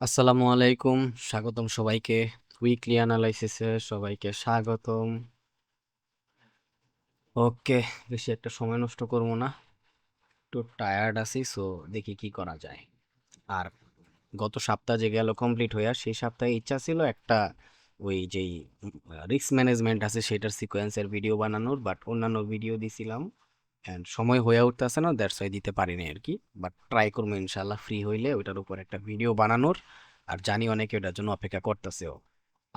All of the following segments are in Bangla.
আসসালামু আলাইকুম। স্বাগতম সবাইকে। উইকলি অ্যানালাইসিসে সবাইকে স্বাগতম। ওকে, বেশি একটা সময় নষ্ট করবো না। একটু টায়ার্ড আছি, সো দেখি কি করা যায়। আর গত সপ্তাহ যে গেল কমপ্লিট হইয়া, সেই সপ্তাহে ইচ্ছা ছিল একটা ওই যেই রিস্ক ম্যানেজমেন্ট আছে সেটার সিকোয়েন্সের ভিডিও বানানোর, বাট অন্যান্য ভিডিও দিছিলাম অ্যান্ড সময় হয়ে উঠতেছে না, দ্যাটস ওয়াই দিতে পারিনি আর কি। বাট ট্রাই করবো ইনশাল্লাহ ফ্রি হইলে ওইটার উপর একটা ভিডিও বানানোর। আর জানি অনেকে ওটার জন্য অপেক্ষা করতেছেও।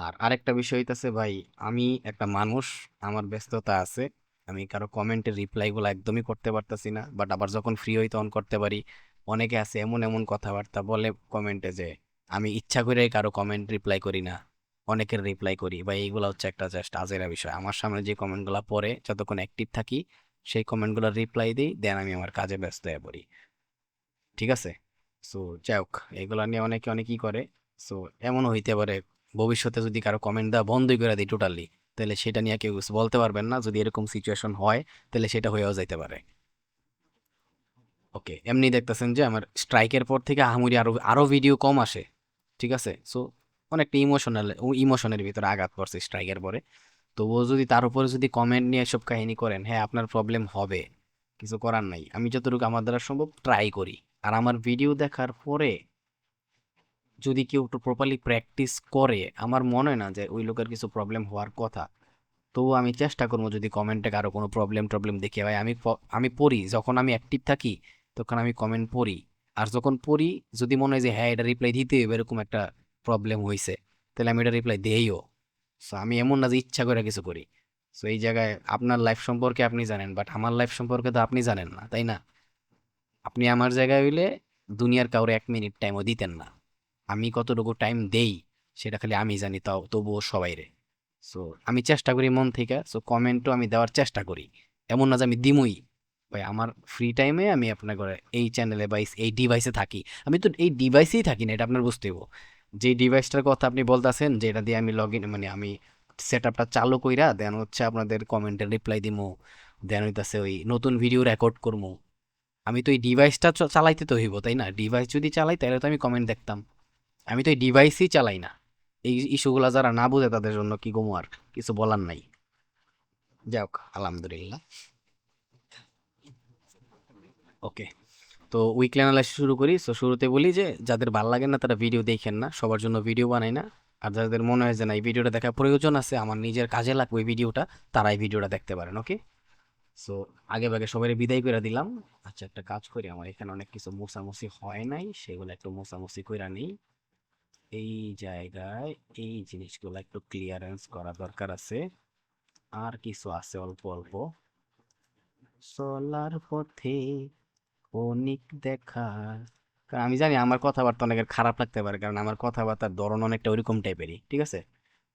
আর আরেকটা বিষয় হইতাছে ভাই, আমি একটা মানুষ, আমার ব্যস্ততা আছে। আমি কারো কমেন্টের রিপ্লাইগুলো একদমই করতে পারতাছি না, বাট আবার যখন ফ্রি হই তখন করতে পারি। অনেকে আছে এমন এমন কথাবার্তা বলে কমেন্টে যে আমি ইচ্ছা করে কারো কমেন্ট রিপ্লাই করি না, অনেকের রিপ্লাই করি। ভাই এইগুলো হচ্ছে একটা জাস্ট আজেরা বিষয়। আমার সামনে যে কমেন্টগুলো পড়ে যতক্ষণ অ্যাক্টিভ থাকি সেই কমেন্টগুলো রিপ্লাই দিই, দেন আমি আমার কাজে ব্যস্ত হয়ে পড়ি। ঠিক আছে। সো যাই হোক, এগুলা নিয়ে অনেকে অনেকই করে। সো এমনও হইতে পারে ভবিষ্যতে যদি কারো কমেন্ট দেওয়া বন্ধই করে দিই টোটালি, তাহলে সেটা নিয়ে কেউ কিছু বলতে পারবেন না। যদি এরকম সিচুয়েশন হয় তাহলে সেটা হয়েও যাইতে পারে। ওকে, এমনি দেখতেছেন যে আমার স্ট্রাইকের পর থেকে আহামরি আরো আরো ভিডিও কম আসে। ঠিক আছে। সো অনেকটা ইমোশনের ভিতরে আঘাত পড়ছে স্ট্রাইকের পরে। তবুও যদি তার উপরে যদি কমেন্ট নিয়ে এসব কাহিনী করেন, হ্যাঁ আপনার প্রবলেম হবে, কিছু করার নাই। আমি যতটুকু আমার দ্বারা সম্ভব ট্রাই করি। আর আমার ভিডিও দেখার পরে যদি কেউ একটু প্রপারলি প্র্যাকটিস করে, আমার মনে হয় না যে ওই লোকের কিছু প্রবলেম হওয়ার কথা। তবু আমি চেষ্টা করবো যদি কমেন্টে কারো কোনো প্রবলেম টবলেম দেখি, ভাই আমি পড়ি যখন আমি অ্যাক্টিভ থাকি, তখন আমি কমেন্ট পড়ি। আর যখন পড়ি, যদি মনে হয় যে হ্যাঁ এটা রিপ্লাই দিতে হবে, এরকম একটা প্রবলেম হয়েছে, তাহলে আমি এটা রিপ্লাই দেইও। সো আমি এমন না যে ইচ্ছা করে কিছু করি। সো এই জায়গায় আপনার লাইফ সম্পর্কে আপনি জানেন, বাট আমার লাইফ সম্পর্কে তো আপনি জানেন না, তাই না? আপনি আমার জায়গায় হইলে দুনিয়ার কাউরে 1 মিনিট টাইমও দিতেন না। আমি কতটুকু টাইম দেই সেটা খালি আমি জানি, তাও তবুও সবাইরে। সো আমি চেষ্টা করি মন থেকে, সো কমেন্টও আমি দেওয়ার চেষ্টা করি। এমন না যে আমি দিমুই। ভাই আমার ফ্রি টাইমে আমি আপনার করে এই চ্যানেলে বা এই ডিভাইসে থাকি। আমি তো এই ডিভাইসেই থাকি না, এটা আপনার বুঝতে হইব। যে ডিভাইসটার কথা আপনি বলতেছেন যে এটা দিয়ে আমি লগ ইন, মানে আমি সেট আপটা চালু কইরা দেন হচ্ছে আপনাদের কমেন্টের রিপ্লাই দিমু, দেন হইতাছে ওই নতুন ভিডিও রেকর্ড করবো। আমি তো এই ডিভাইসটা চালাইতে তো হইব, তাই না? ডিভাইস যদি চালাই তাহলে তো আমি কমেন্ট দেখতাম। আমি তো এই ডিভাইসই চালাই না। এই ইস্যুগুলা যারা না বুঝে তাদের জন্য কি গমু, আর কিছু বলার নাই। যাই হোক, আলহামদুলিল্লাহ। ওকে, তো উইকলি অ্যানালাইসিস শুরু করি। সো শুরুতে বলি যে যাদের ভাল লাগে না তারা ভিডিও দেখেন না, সবার জন্য ভিডিও বানাই না। আর যাদের মনে হয় যে না এই ভিডিওটা দেখা প্রয়োজন আছে, আমার নিজের কাজে লাগবে এই ভিডিওটা, তারা এই ভিডিওটা দেখতে পারেন। ওকে। সো আগে ভাগে সবাই বিদায় করে দিলাম। আচ্ছা, একটা কাজ করি, আমার এখানে অনেক কিছু মোছামুছি হয় নাই, সেগুলো একটু মোছামুছি কইরা নেই। এই জায়গায় এই জিনিসগুলো একটু ক্লিয়ারেন্স করা দরকার আছে। আর কিছু আছে অল্প অল্প। চলার পথে ক্ষণিক দেখা, কারণ আমি জানি আমার কথাবার্তা অনেকের খারাপ লাগতে পারে, কারণ আমার কথাবার্তার ধরন অনেকটা ওইরকম টাইপেরই। ঠিক আছে।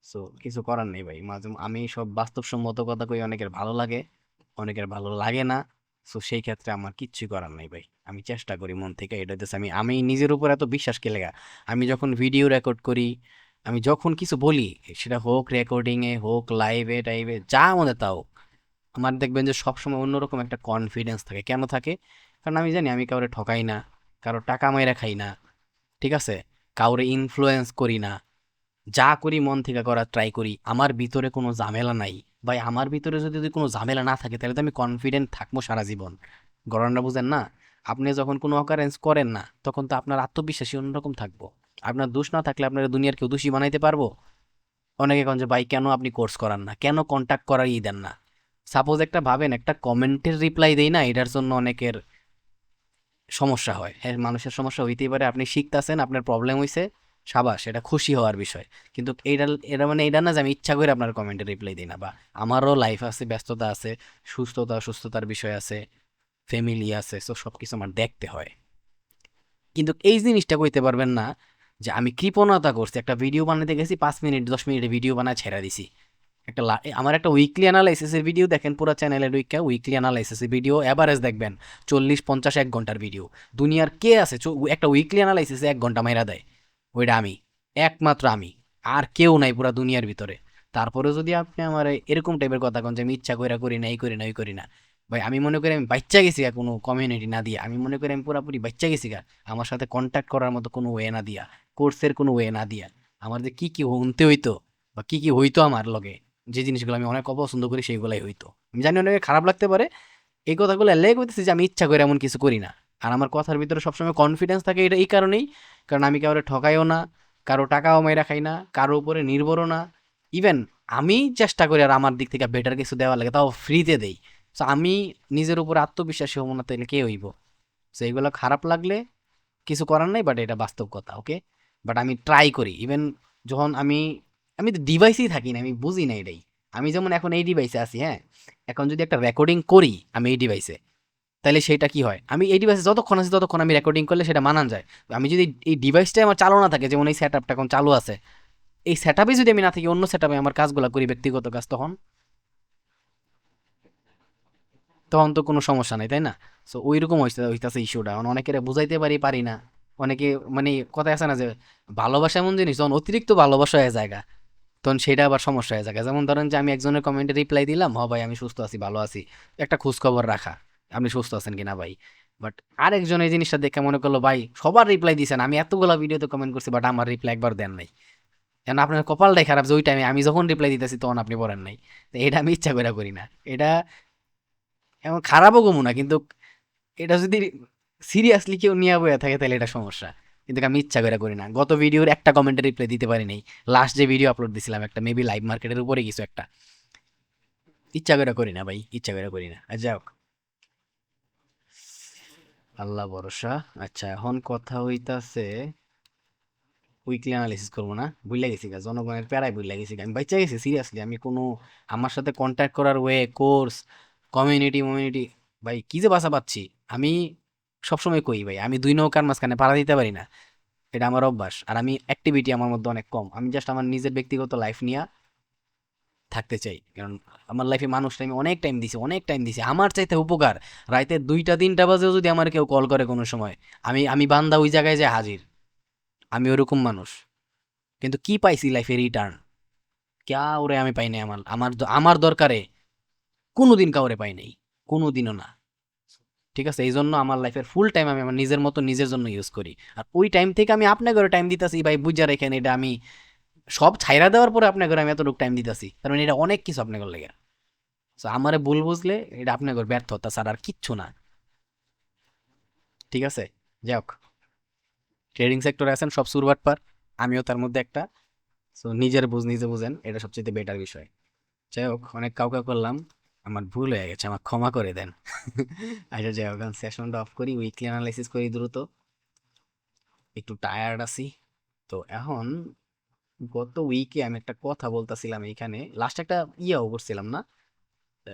সো কিছু করার নেই ভাই, মাঝে আমি সব বাস্তবসম্মত কথা কই, অনেকের ভালো লাগে, অনেকের ভালো লাগে না। সো সেই ক্ষেত্রে আমার কিচ্ছু করার নাই ভাই। আমি চেষ্টা করি মন থেকে, এটা হচ্ছে আমি আমি নিজের উপর এত বিশ্বাস কে লেগা। আমি যখন ভিডিও রেকর্ড করি, আমি যখন কিছু বলি, সেটা হোক রেকর্ডিং এ হোক লাইভে টাইভে যা মনে তা হোক, আমার দেখবেন যে সবসময় অন্যরকম একটা কনফিডেন্স থাকে। কেন থাকে? কারণ আমি জানি আমি কাউরে ঠকাই না, কারো টাকা মাইরা খাই না। ঠিক আছে। কাউরে ইনফ্লুয়েন্স করি না। যা করি মন থেকে করার ট্রাই করি। আমার ভিতরে কোনো ঝামেলা নাই। ভাই আমার ভিতরে যদি কোনো ঝামেলা না থাকে তাহলে তো আমি কনফিডেন্ট থাকবো সারা জীবন। ঘটনাটা বুঝেন না? আপনি যখন কোনো অকারেন্স করেন না, তখন তো আপনার আত্মবিশ্বাসী অন্যরকম থাকবো। আপনার দোষ না থাকলে আপনার দুনিয়ার কেউ দোষী বানাইতে পারবো? অনেকে কন যে ভাই কেন আপনি কোর্স করান না, কেন কন্টাক্ট করার দেন না। সাপোজ একটা ভাবেন, একটা কমেন্টের রিপ্লাই দেই না, এটার জন্য অনেকের সমস্যা হয়। হ্যাঁ, মানুষের সমস্যা হইতেই পারে। আপনি শিখতাছেন, আপনার প্রবলেম হইছে, সাবাস, এটা খুশি হওয়ার বিষয়। কিন্তু এইটা এটা মানে এটা না যে আমি ইচ্ছা করে আপনার কমেন্টে রিপ্লাই দিই না, বা আমারও লাইফ আছে, ব্যস্ততা আছে, সুস্থতার বিষয় আছে, ফ্যামিলি আছে, সো সবকিছু আমার দেখতে হয়। কিন্তু এই জিনিসটা কইতে পারবেন না যে আমি কৃপণতা করছি, একটা ভিডিও বানাতে গেছি 5 মিনিট 10 মিনিটে ভিডিও বানায় ছেড়ে দিছি। আমার একটা উইকলি অ্যানালাইসিসের ভিডিও দেখেন, পুরো চ্যানেলের উইকলি অ্যানালাইসিসের ভিডিও এভারেজ দেখবেন 40 50 1 ঘন্টার ভিডিও। দুনিয়ার কে আছে একটা উইকলি অ্যানালাইসিসে 1 ঘন্টা মাইরা দেয়? ওইটা আমি, একমাত্র আমি। আর কেউ নাই পুরা দুনিয়ার ভিতরে। তারপরে যদি আপনি আমার এরকম টাইপের কথা কন যে আমি ইচ্ছা কইরা করি না, এই করি না, ওই করি না, ভাই আমি মনে করি আমি বাচ্চা গেছি গা, কোনো কমিউনিটি না দিয়া। আমি মনে করি আমি পুরাপুরি বাচ্চা গেছি গা, আমার সাথে কন্ট্যাক্ট করার মতো কোনো ওয়ে না দিয়া। কোর্সের কোনো ওয়ে না দিয়া আমার যে কি কি হতে হইতো বা কি কি হইতো আমার লগে, যে জিনিসগুলো আমি অনেক অপছন্দ করি সেইগুলাই হইতো। আমি জানি অনেকে খারাপ লাগতে পারে, এই কথাগুলো এলাই কইতেছি যে আমি ইচ্ছা করে এমন কিছু করি না। আর আমার কথার ভিতরে সবসময় কনফিডেন্স থাকে, এটা এই কারণেই, কারণ আমি কাউরে ঠকাইও না, কারো টাকাও মাইরা খাই না, কারো উপরে নির্ভরও না। ইভেন আমি চেষ্টা করি আর আমার দিক থেকে বেটার কিছু দেওয়ার লাগে, তাও ফ্রিতে দেই। সো আমি নিজের উপর আত্মবিশ্বাসী হবো না তাইলে কে হইব? সো এইগুলো খারাপ লাগলে কিছু করার নাই, বাট এটা বাস্তব কথা, ওকে? বাট আমি ট্রাই করি। ইভেন যখন আমি আমি তো ডিভাইসেই থাকি না, আমি বুঝি না এটাই। আমি যেমন এখন এই ডিভাইসে আছি, হ্যাঁ, এখন যদি একটা রেকর্ডিং করি আমি এই ডিভাইসে, তাহলে সেটা কি হয়, আমি এই ডিভাইসে যতক্ষণ আছি ততক্ষণ আমি রেকর্ডিং করলে সেটা মানান যায়। আমি যদি এই ডিভাইসটাই আমার চালু না থাকে, যেমন এই সেট আপটা এখন চালু আছে, এই সেট আপে যদি আমি না থাকি, অন্য সেট আপে আমার কাজগুলো করি, ব্যক্তিগত কাজ, তখন তখন তো কোনো সমস্যা নাই, তাই না? সো ওইরকম হইতাছে ইস্যুটা, অনেকের বুঝাইতে পারি না। অনেকে মানে কথা আছে না যে ভালোবাসা এমন জিনিস, যখন অতিরিক্ত ভালোবাসা হয়ে যায় তখন সেটা আবার সমস্যা হয়ে যায়। যেমন ধরেন যে আমি একজনের কমেন্টে রিপ্লাই দিলাম, হ ভাই আমি সুস্থ আছি, ভালো আছি, একটা খোঁজ খবর রাখা, আপনি সুস্থ আছেন কিনা ভাই। বাট আরেকজন এই জিনিসটা দেখে মনে করলো ভাই সবার রিপ্লাই দিয়েছেন, আমি এতগুলা ভিডিওতে কমেন্ট করছি, বাট আমার রিপ্লাই একবার দেন নাই। কেন আপনার কপালটাই খারাপ যে ওই টাইমে আমি যখন রিপ্লাই দিতেছি তখন আপনি পড়েন নাই। তো এটা আমি ইচ্ছা করে করি না। এটা এমন খারাপও কমু না, কিন্তু এটা যদি সিরিয়াসলি কেউ নিয়ে বয়ে থাকে তাহলে এটা সমস্যা। কিন্তু আমি ইচ্ছা করে করি না। গত ভিডিওর একটা কমেন্টে রিপ্লাই দিতে পারি নাই। লাস্ট যে ভিডিও আপলোড দিছিলাম একটা, মেবি লাইভ মার্কেটের উপরে কিছু একটা, ইচ্ছা করে করি না ভাই, ইচ্ছা করে করি না। আর যাই হোক, আল্লাহ ভরসা। আচ্ছা, এখন কথা হইতাছে উইকলি অ্যানালাইসিস করবো না, বুঝলা গেছি গা, জনগণের প্যারায় বুঝলা গেছি গা। আমি বাচ্চা গেছি সিরিয়াসলি, আমি কোনো আমার সাথে কন্ট্যাক্ট করার ওয়ে, কোর্স, কমিউনিটি ভাই কি যে বাসা পাচ্ছি। আমি সবসময় কই ভাই, আমি দুই নৌকার মাঝখানে পাড়া দিতে পারি না, এটা আমার অভ্যাস। আর আমি অ্যাক্টিভিটি আমার মধ্যে অনেক কম, আমি জাস্ট আমার নিজের ব্যক্তিগত লাইফ নিয়ে থাকতে চাই। কারণ আমার লাইফে মানুষটা আমি অনেক টাইম দিছি, আমার চাইতে উপকার। রাইতে 2টা 3টা বাজেও যদি আমার কেউ কল করে কোনো সময়, আমি আমি বান্দা ওই জায়গায় যে হাজির, আমি ওরকম মানুষ। কিন্তু কি পাইছি লাইফে রিটার্ন? ক্যা ওরে আমি পাই নাই। আমার দরকারে কোনোদিন কাউরে পাই নাই, কোনোদিনও না। ঠিক আছে, এই জন্য আমার লাইফের ফুল টাইম আমি আমার নিজের মতো নিজের জন্য ইউজ করি। আর ওই টাইম থেকে আমি আপনাকে টাইম দিতেছি ভাই, বুঝা রেখেন এটা আমি সব ছাইরা দেওয়ার পরে আপনাকে আমি এতটুকু টাইম দিতেছি, তার মানে এটা অনেক কিছু আপনাকে লেগে। তো আমারে ভুল বুঝলে এটা আপনাকে ব্যর্থতা ছাড়া আর কিচ্ছু না। ঠিক আছে, যাই হোক, ট্রেডিং সেক্টরে আছেন সব সুরবাটপার, আমিও তার মধ্যে একটা। সো নিজের বুঝ নিজে বুঝেন, এটা সবচেয়ে বেটার বিষয়। যাই হোক, অনেক কাউকে করলাম, আমার ভুল হয়ে গেছে, আমার ক্ষমা করে দেন। আচ্ছা যাই হোক, সেশনটা অফ করি, উইকলি অ্যানালাইসিস করি দ্রুত, একটু টায়ার্ড আছি। তো এখন গত উইকে আমি একটা কথা বলতেছিলাম, এইখানে লাস্ট একটা ইয়েও করছিলাম না,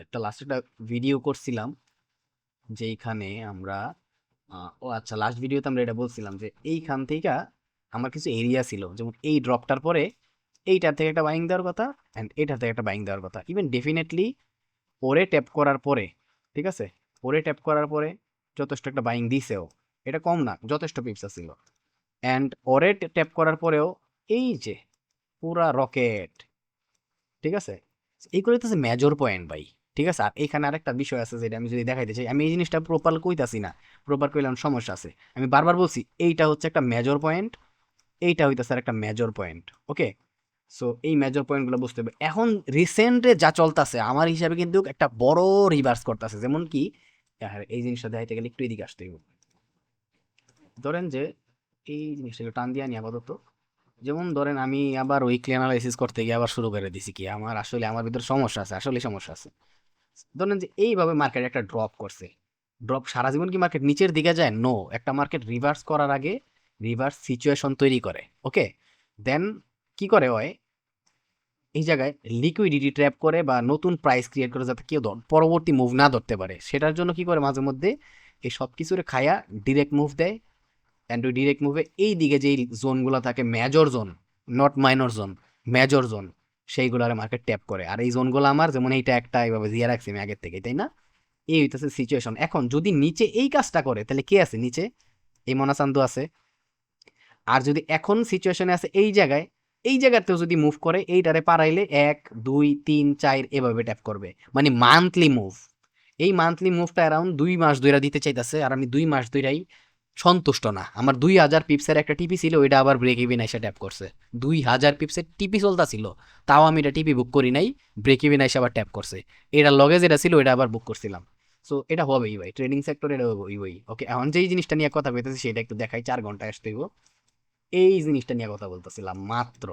একটা লাস্ট একটা ভিডিও করছিলাম, যেইখানে আমরা ও আচ্ছা, লাস্ট ভিডিওতে আমরা এটা বলছিলাম যে এইখান থেকে আমার কিছু এরিয়া ছিল, যেমন এই ড্রপটার পরে এইটার থেকে একটা বাইং দেওয়ার কথা, অ্যান্ড এটার থেকে একটা বাইং দেওয়ার কথা। ইভেন ডেফিনেটলি ওরে ট্যাপ করার পরে, ঠিক আছে, ওরে ট্যাপ করার পরে যথেষ্ট একটা বাইং দিছেও, এটা কম না, যথেষ্ট পিপসা ছিল। অ্যান্ড ওরে ট্যাপ করার পরেও এই যে পুরা রকেট, ঠিক আছে, এইগুলো হচ্ছে মেজর পয়েন্ট ভাই। ঠিক আছে, আর এখানে আরেকটা বিষয় আছে যেটা আমি যদি দেখাইতে চাই, আমি এই জিনিসটা প্রপার কইতাছি না, প্রপার কইলাম সমস্যা আছে। আমি বারবার বলছি এইটা হচ্ছে একটা মেজর পয়েন্ট, এইটা হইতাছে আর একটা মেজর পয়েন্ট, ওকে? সো এই মেজর পয়েন্টগুলো বুঝতে হবে। এখন রিসেন্টে যা চলতেছে আমার হিসাবে কিন্তু একটা বড় রিভার্স করতেছে, যেমন কি এই জিনিসটা দেখাইতে গেলে একটু এদিকে আসতে হবে। ধরেন যে এই জিনিসটা টান দিয়ে আনি আপাতত। যেমন ধরেন আমি আবার উইকলি অ্যানালাইসিস করতে গিয়ে আবার শুরু করে দিছি, কি আমার আসলে আমার ভিতরে সমস্যা আছে, আসলে সমস্যা আছে। ধরেন যে এইভাবে মার্কেট একটা ড্রপ করছে, ড্রপ সারা জীবন কি মার্কেট নিচের দিকে যায়? নো, একটা মার্কেট রিভার্স করার আগে রিভার্স সিচুয়েশন তৈরি করে, ওকে? দেন কি করে হয়, এই জায়গায় লিকুইডিটি ট্র্যাপ করে বা নতুন প্রাইস ক্রিয়েট করে, যাতে কেউ পরবর্তী মুভ না ধরতে পারে, সেটার জন্য কি করে মাঝে মধ্যে এই সব কিছুরে খায়া ডিরেক্ট মুভ দেয়। অ্যান্ড ওই ডিরেক্ট মুভে এই দিকে যেই জোনগুলো থাকে, major zone, not minor zone, major zone, সেইগুলোর মার্কেট ট্যাপ করে। আর এই জোনগুলো আমার যেমন এইটা একটা এইভাবে দিয়ে রাখছি আমি আগের থেকে, তাই না? এই হইতেছে সিচুয়েশন। এখন যদি নিচে এই কাজটা করে তাহলে কে আছে নিচে? এই মনাচান্দু আছে। আর যদি এখন সিচুয়েশনে আছে এই জায়গায়, এই জায়গাতেও যদি মুভ করে এইটারে পারাইলে 1 2 3 4 এভাবে ট্যাপ করবে, মানে মান্থলি মুভ। এই মান্থলি মুভটা অ্যারাউন্ড 2 মাস ধইরা দিতে চাইতেছে, আর আমি 2 মাস ধইরাই সন্তুষ্ট না। আমার 2000 পিপসের একটা টিপি ছিল, ওইটা আবার ব্রেক ইভিন এসে ট্যাপ করছে। 2000 পিপসের টিপি চলতা ছিল, তাও আমি এটা টিপি বুক করি নাই, ব্রেক ইভিন এসে আবার ট্যাপ করছে। এটার লগে যেটা ছিল ওইটা আবার বুক করছিলাম। সো এটা হবেই ভাই, ট্রেডিং সেক্টর এটা হবেই। ওকে, এখন যেই জিনিসটা নিয়ে কথা বলতেছি সেটা একটু দেখাই, 4 ঘন্টা আসতে হইব। এই জিনিসটা নিয়ে কথা বলতেছিলাম মাত্র।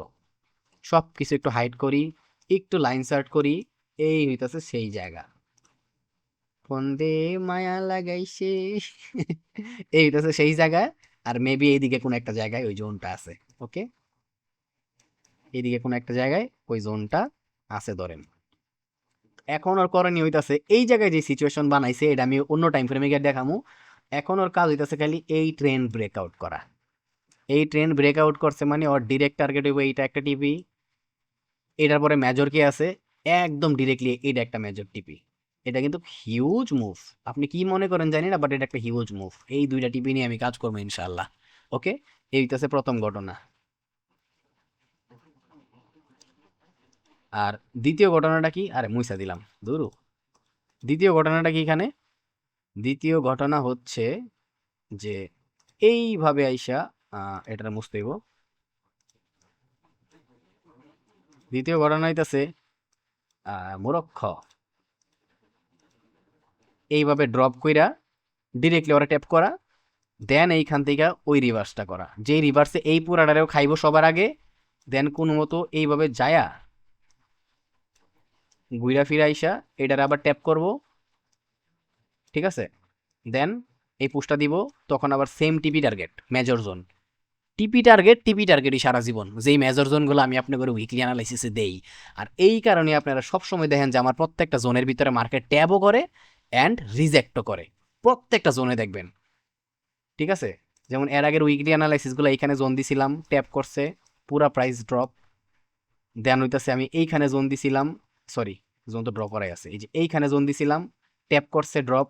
সব কিছু একটু হাইড করি, একটু লাইন সার্ট করি, এই হইতাছে সেই জায়গা। ফন্দে মায়া লাগাইছে এই হইতাছে সেই জায়গায়। আর মেবি এইদিকে কোনো একটা জায়গায় ওই জোনটা আছে। ওকে, এইদিকে কোনো একটা জায়গায় ওই জোনটা আছে ধরেন। এখন ওর করণীয় হইতাছে, এই জায়গায় যে সিচুয়েশন বানাইছে এটা আমি অন্য টাইম ফ্রেমে গিয়ে দেখামু। এখন ওর কাজ হইতাছে খালি এই ট্রেন্ড ব্রেকআউট করা। এই ট্রেন্ড ব্রেকআউট করছে মানে ওর ডিরেক্ট টার্গেট হইব এইটা একটা টিপি, এটার পরে মেজর কি আছে, একদম ডিরেক্টলি এটা একটা মেজর টিপি। এটা কিন্তু হিউজ মুভ। আপনি কি মনে করেন জানি না, বাট এটা একটা হিউজ মুভ। এই দুইটা টিপি নিয়ে আমি কাজ করবো ইনশাল্লাহ। ওকে, এই হইতেছে প্রথম ঘটনা। আর দ্বিতীয় ঘটনাটা কি, আরে মুইসা দিলাম দুরু। দ্বিতীয় ঘটনাটা কি এখানে? দ্বিতীয় ঘটনা হচ্ছে যে এইভাবে আইসা এটা মুছতে হইব। দ্বিতীয় ঘটনা হইতাছে মুরক্ষ এইভাবে ড্রপ কইরা ডিরেক্টলি ওরা ট্যাপ করা, দেন এইখান থেকে ওই রিভার্সটা করা, যেই রিভার্সে এই পুরাটারেও খাইবো সবার আগে। দেন কোনো মতো এইভাবে যায়া ঘুরা ফিরা আইসা এটার আবার ট্যাপ করব, ঠিক আছে। দেন এই পুশটা দিব, তখন আবার সেম টিপি টার্গেট মেজর জোন। টিপি টার্গেটই সারা জীবন, যেই মেজর জোনগুলো আমি আপনাদের উইকলি অ্যানালাইসিসে দেই। আর এই কারণে আপনারা সবসময় দেখেন যে আমার প্রত্যেকটা জোনের ভিতরে মার্কেট ট্যাবও করে অ্যান্ড রিজেক্টও করে, প্রত্যেকটা জোনে দেখবেন, ঠিক আছে। যেমন এর আগের উইকলি অ্যানালাইসিসগুলো এইখানে জোন দিছিলাম, ট্যাপ করছে, পুরা প্রাইস ড্রপ। দেন হইতাছে আমি এইখানে জোন দিছিলাম, সরি, জোন তো ড্রপ করাই আছে, এই যে এইখানে জোন দিছিলাম, ট্যাপ করছে, ড্রপ।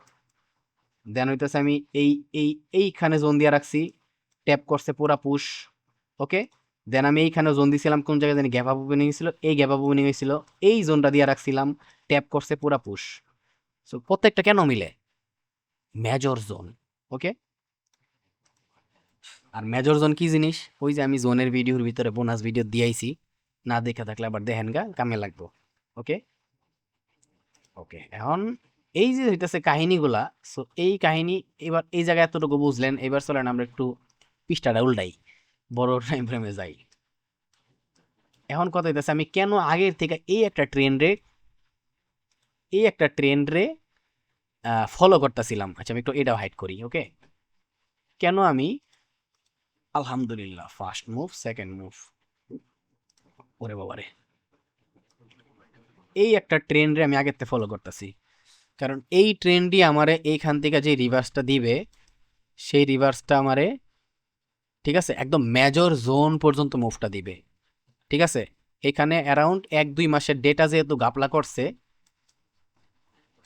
দেন হইতাছে আমি এই এই এইখানে জোন দিয়ে রাখছি, ট্যাপ করছে, পুরা পুশ। ওকে, দেন আমি এইখানে জোন দিছিলাম, কোন জায়গায় জানি গ্যাপ আপ ওপেনিং হয়েছিল, এই গ্যাপ আপ ওপেনিং হয়েছিল, এই জোনটা দিয়ে রাখছিলাম, ট্যাপ করছে, পুরা পুশ। সো প্রত্যেকটা কেন মিলে? Major zone. ওকে, আর মেজর জোন কি জিনিস, ওই যে আমি জোনের ভিডিওর ভিতরে বোনাস ভিডিও দিয়েছি, না দেখে থাকলে আবার দেখেন গা, কামে লাগবো। ওকে, ওকে, এখন এই যে হইতেছে কাহিনীগুলা, সো এই কাহিনী এবার এই জায়গায় এতটুকু বুঝলেন। এবার চলেন আমরা একটু পৃষ্ঠাটা উল্টাই, বড় টাইম ফ্রেমে যাই। এখন কথা হইতেছে আমি কেন আগের থেকে এই একটা ট্রেন্ডরে ফলো করতেছিলাম। আচ্ছা, আমি একটু এটাও হাইড করি। ওকে, কেন আমি, আলহামদুলিল্লাহ, ফার্স্ট মুভ, সেকেন্ড মুভ, ওরে বাবারে, এই একটা ট্রেন্ডরে আমি আগের থেকে ফলো করতেছি, কারণ এই ট্রেন্ডই আমারে এইখান থেকে যে রিভার্সটা দিবে, সেই রিভার্সটা আমারে, ঠিক আছে, একদম মেজর জোন পর্যন্ত মুভটা দিবে। ঠিক আছে, এখানে অ্যারাউন্ড 1-2 মাসের ডেটা যেহেতু গাপলা করছে,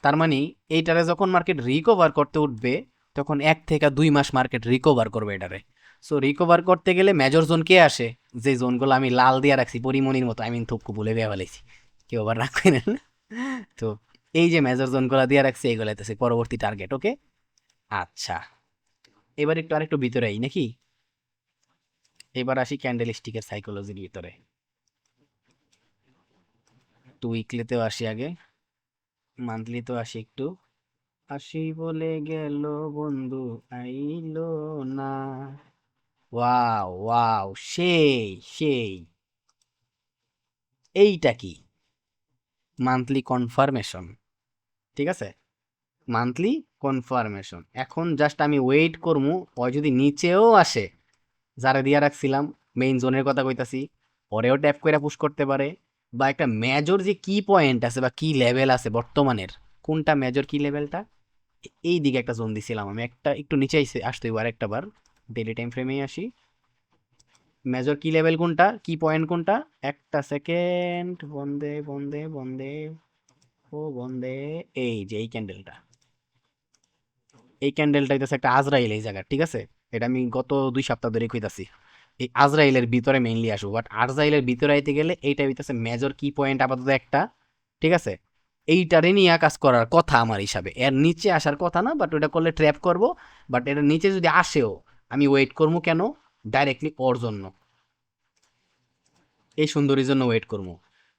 তার মানে এইটারে যখন মার্কেট রিকভার করতে উঠবে, তখন 1 থেকে 2 মাস মার্কেট রিকভার করবে এটারে। সো রিকভার করতে গেলে মেজর জোন কে আসে, যে জোনগুলো আমি লাল দিয়ে রাখছি পরিমণির মতো, থুকু বলে বেয়ে ফেলেছি, কেউ আবার রাখবে না। তো এই যে মেজর জোনগুলো দিয়ে রাখছি, এগুলো হইতেছে পরবর্তী টার্গেট। ওকে, আচ্ছা, এবার একটু আরেকটু ভিতরে আই নাকি। এবার আসি ক্যান্ডেল স্টিকের সাইকোলজির ভিতরে, একটু উইকলিতেও আসি আগে, মান্থলিতেও আসি একটু। আসি বলে গেল বন্ধু, আইলো না। ওয়াও ওয়াও, সেই সেই, এইটা কি? মান্থলি কনফার্মেশন, ঠিক আছে, মান্থলি কনফার্মেশন। এখন জাস্ট আমি ওয়েট করবো, ও যদি নিচেও আসে, যারা দিয়া রাখছিলাম, মেইন জোনের কথা কইতাছি, পরেও ট্যাপ করে পুশ করতে পারে, বা একটা মেজর যে কি পয়েন্ট আছে বা কি লেভেল আছে বর্তমানের, কোনটা মেজর কি লেভেলটা, এই দিকে একটা জোন দিছিলাম আমি, একটা একটু নিচে আসতে হইব আরেকটা বার। ডেইলি টাইম ফ্রেমেই আসি, মেজর কি লেভেল কোনটা, কি পয়েন্ট কোনটা, একটা সেকেন্ড, বন্ধে বন্ধে বন্ধে, ও বন্ধে, এই যে এই ক্যান্ডেলটা, এই ক্যান্ডেলটা হইতেছে একটা আজরাইল এই জায়গা, ঠিক আছে। এটা আমি গত 2 সপ্তাহ ধরে কইতাছি, এই আজরাইলের ভিতরে মেইনলি আসবো, বাট আজরাইলের ভিতরে আইতে গেলে এইটা হইতেছে মেজর কি পয়েন্ট আপাতত একটা, ঠিক আছে। এইটারে নিয়ে কাজ করার কথা আমার হিসাবে, এর নিচে আসার কথা না, বাট ওটা করলে ট্র্যাপ করব। বাট এর নিচে যদি আসেও আমি ওয়েট করবো কেন, ডাইরেক্টলি ওর জন্য, এই সুন্দরীর জন্য ওয়েট করবো।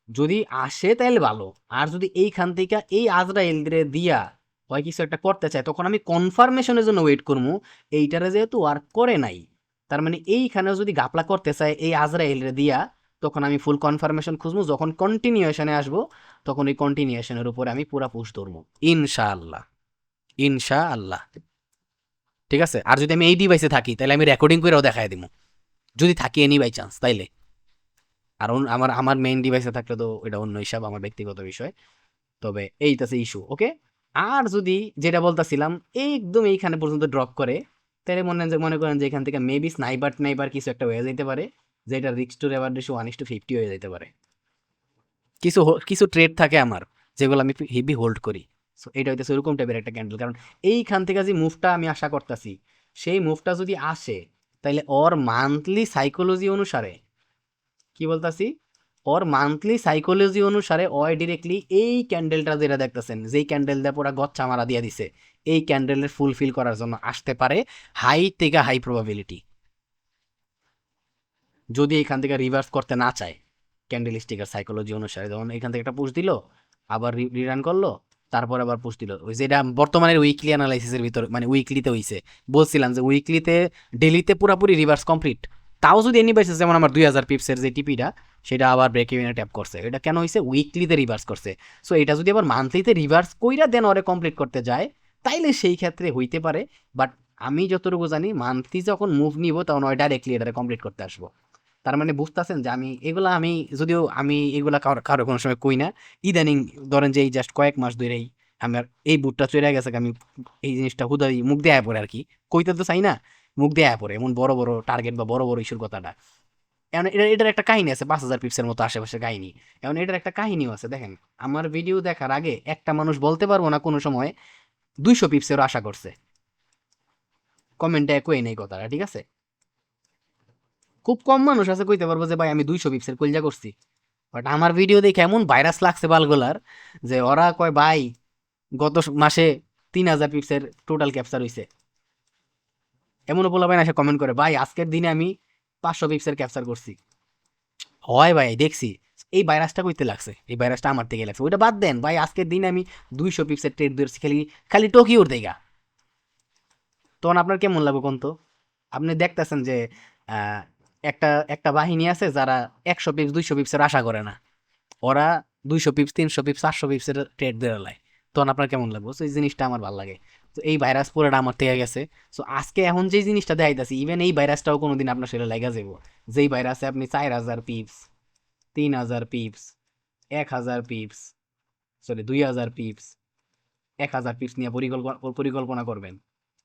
যদি আসে তাহলে ভালো, আর যদি এইখান থেকে এই আজরাইল দিয়া হয় কিছু একটা করতে চায়, তখন আমি কনফার্মেশনের জন্য ওয়েট করবো। এইটারে যেহেতু ওয়ার্ক করে নাই, তার মানে এইখানেও যদি গাপলা করতে চায় এই আজরাইল দিয়া, তখন আমি ফুল কনফার্মেশন খুঁজবো। যখন কন্টিনিউশনে আসবো, তখন ওই কন্টিনিউশনের উপরে আমি পুরা পুশ ধরবো, ইনশাআল্লাহ। ইনশাআল্লাহ, ঠিক আছে। আর যদি আমি এই ডিভাইসে থাকি, তাহলে আমি রেকর্ডিং করেও দেখাই দিব, যদি থাকি এনি বাই চান্স তাইলে। আর আমার আমার মেইন ডিভাইসে থাকলে তো এটা অন্য হিসাব, আমার ব্যক্তিগত বিষয়। তবে এইটাছে ইস্যু, ওকে। আর যদি যেটা বলতেছিলাম একদম এইখানে পর্যন্ত ড্রপ করে, তাহলে মনে করেন যে এখান থেকে মেবি স্নাইপার টাইপার কিছু একটা হয়ে যেতে পারে, যেটা রিস্ক টু রেওয়ার্ড রেশিও 1:50 হয়ে যেতে পারে। কিছু কিছু ট্রেড থাকে আমার, যেগুলো আমি হেভি হোল্ড করি। সো এটা হইতেছে ওরকম টাইপের একটা ক্যান্ডেল। কারণ এইখান থেকে যে মুভটা আমি আশা করতেছি, সেই মুভটা যদি আসে, তাহলে ওর মান্থলি সাইকোলজি অনুসারে, কি বলতাছি, ওর মান্থলি সাইকোলজি অনুসারে ও ডিরেক্টলি এই ক্যান্ডেলটা যেটা দেখতেছেন, যেই ক্যান্ডেল দিয়ে পুরা গচ্ছা মারা দিয়ে দিছে, এই ক্যান্ডেলের ফুলফিল করার জন্য আসতে পারে, হাই থেকে হাই প্রবাবিলিটি। যদি এখান থেকে রিভার্স করতে না চায় ক্যান্ডেল স্টিকের সাইকোলজি অনুসারে, যেমন এখান থেকে একটা পুশ দিল, আবার রিটার্ন করলো, তারপর আবার পুশ দিল, ওই যেটা বর্তমানের উইকলি অ্যানালাইসিসের ভিতর, মানে উইকলিতে হইছে। বলছিলাম যে উইকলিতে, ডেলিতে পুরাপুরি রিভার্স কমপ্লিট। তাও যদি এনি বাইসেস, যেমন আমার 2000 পিপসের যে টিপিটা, সেটা আবার ব্রেক ইভেনে ট্যাপ করছে, এটা কেন হয়েছে, উইকলিতে রিভার্স করছে। সো এটা যদি আবার মান্থলিতে রিভার্স কইরা দেন ওরে কমপ্লিট করতে যায়, তাইলে সেই ক্ষেত্রে হইতে পারে। বাট আমি যতটুকু জানি, মান্থলি যখন মুভ নিব, তখন ওই ডাইরেক্টলি এটারে কমপ্লিট করতে আসবো। তার মানে বুঝতেছেন যে আমি এগুলা, আমি যদিও আমি এগুলা কারো কোনো সময় কই না, ইদানিং ধরেন যে এই জাস্ট কয়েক মাস ধরেই আমার এই বুটটা চলে গেছে, আমি এই জিনিসটা হুদাই মুখ দিয়ে পড়ে আর কি, কইতে তো চাই না, মুখ দিয়ে পড়ে এমন বড় বড় টার্গেট বা বড় বড় ইস্যুর কথাটা। এখন এটার একটা কাহিনী আছে, 5000 পিপসের মতো আশেপাশে কাহিনী। এখন এটার একটা কাহিনীও আছে, দেখেন। আমার ভিডিও দেখার আগে একটা মানুষ বলতে পারবো না কোনো সময় 200 পিপসেরও আশা করছে, কমেন্টে একই নেই কথাটা, ঠিক আছে। খুব কম মানুষ আছে কইতে পারবো যে ভাই আমি 200 পিপসের কলজা করছি। বাট আমার ভিডিও দেখে এমন ভাইরাস লাগছে বালগুলার, যে ওরা কয় ভাই গত মাসে 3000 পিপসের টোটাল ক্যাপচার হইছে। এমনও বলা ভাই না, সে কমেন্ট করে ভাই আজকের দিনে আমি 500 পিপসের ক্যাপচার করছি। হয় ভাই দেখছি, এই ভাইরাসটা কইতে লাগছে, এই ভাইরাসটা আমার থেকে লাগছে। ওইটা বাদ দেন ভাই, আজকের দিনে আমি 200 পিপসের ট্রেড ধরছি, খালি খালি টোকিওর দেখা। তখন আপনার কেমন লাগবে কোন তো? আপনি দেখতেছেন যে আহ, একটা একটা বাহিনী আছে যারা 100 পিপস 200 পিপসের আশা করে না, ওরা 200 পিপস 300 পিপস 400 পিপসের ট্রেড দিয়ে লাই। তখন আপনার কেমন লাগবে? তো এই জিনিসটা আমার ভালো লাগে। তো এই ভাইরাস পুরোটা আমার থেকে গেছে। সো আজকে এখন যে জিনিসটা দেখাইতেছি, ইভেন এই ভাইরাসটাও কোনোদিন আপনার শরীরে লাগা যাবো। যেই ভাইরাসে আপনি 4000 pips, 3000 pips, 1000 pips, sorry 2000 pips, 1000 pips নিয়ে পরিকল্পনা করবেন,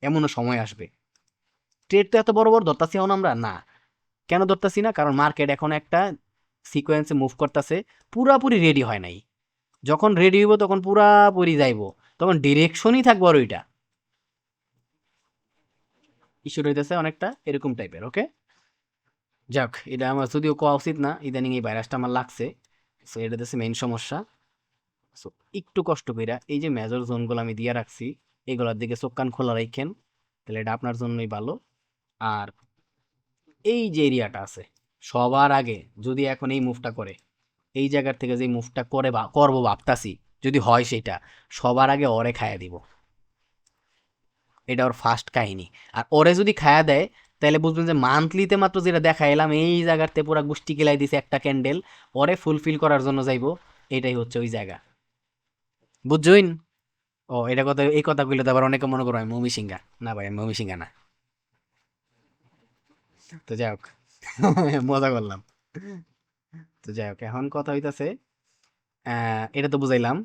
এমনও সময় আসবে। ট্রেড তো এত বড় বড় ধরতাছি এখন আমরা না। কেন ধরতাছি না? কারণ মার্কেট এখন একটা সিকোয়েন্সে মুভ করতেছে, পুরাপুরি রেডি হয় নাই। যখন রেডি হইব তখন পুরাপুরি যাইব, তখন ডিরেকশনই থাকবো আর ওইটা ইস্যু হইতেছে অনেকটা এরকম টাইপের, ওকে। যাক, এটা আমার যদিও কোয়া উচিত না, ইদানিং এই ভাইরাসটা আমার লাগছে। সো এটা হচ্ছে মেইন সমস্যা। সো একটু কষ্ট কইরা এই যে মেজর জোনগুলো আমি দিয়ে রাখছি, এগুলোর দিকে চোখ কান খোলা রাখেন, তাহলে এটা আপনার জন্যই ভালো। আর এই যে এরিয়াটা আছে, সবার আগে যদি এখন এই মুভটা করে, এই জায়গার থেকে যে মুভটা করে বা করবো ভাবতাছি, যদি হয় সেটা, সবার আগে ওরে খাইয়া দিব। এটা ওর ফার্স্ট কাহিনী। আর ওরে যদি খায়া দেয়, তাহলে বুঝবেন যে মান্থলিতে মাত্র যেটা দেখা এলাম, এই জায়গাতে পুরা গুষ্টি কিলাই দিছে একটা ক্যান্ডেল, ওরে ফুলফিল করার জন্য যাইবো, এটাই হচ্ছে ওই জায়গা, বুঝছইন। ও এটা কথা, এই কথা কইলে তো আবার অনেকে মনে করো আমি মমি সিংহা। না ভাই, আমি মমি সিংহা না। তো যাই হোক, মজা করলাম। তো যাই হোক, এখন কথা হইতাছে, এটা তো বুঝাইলাম।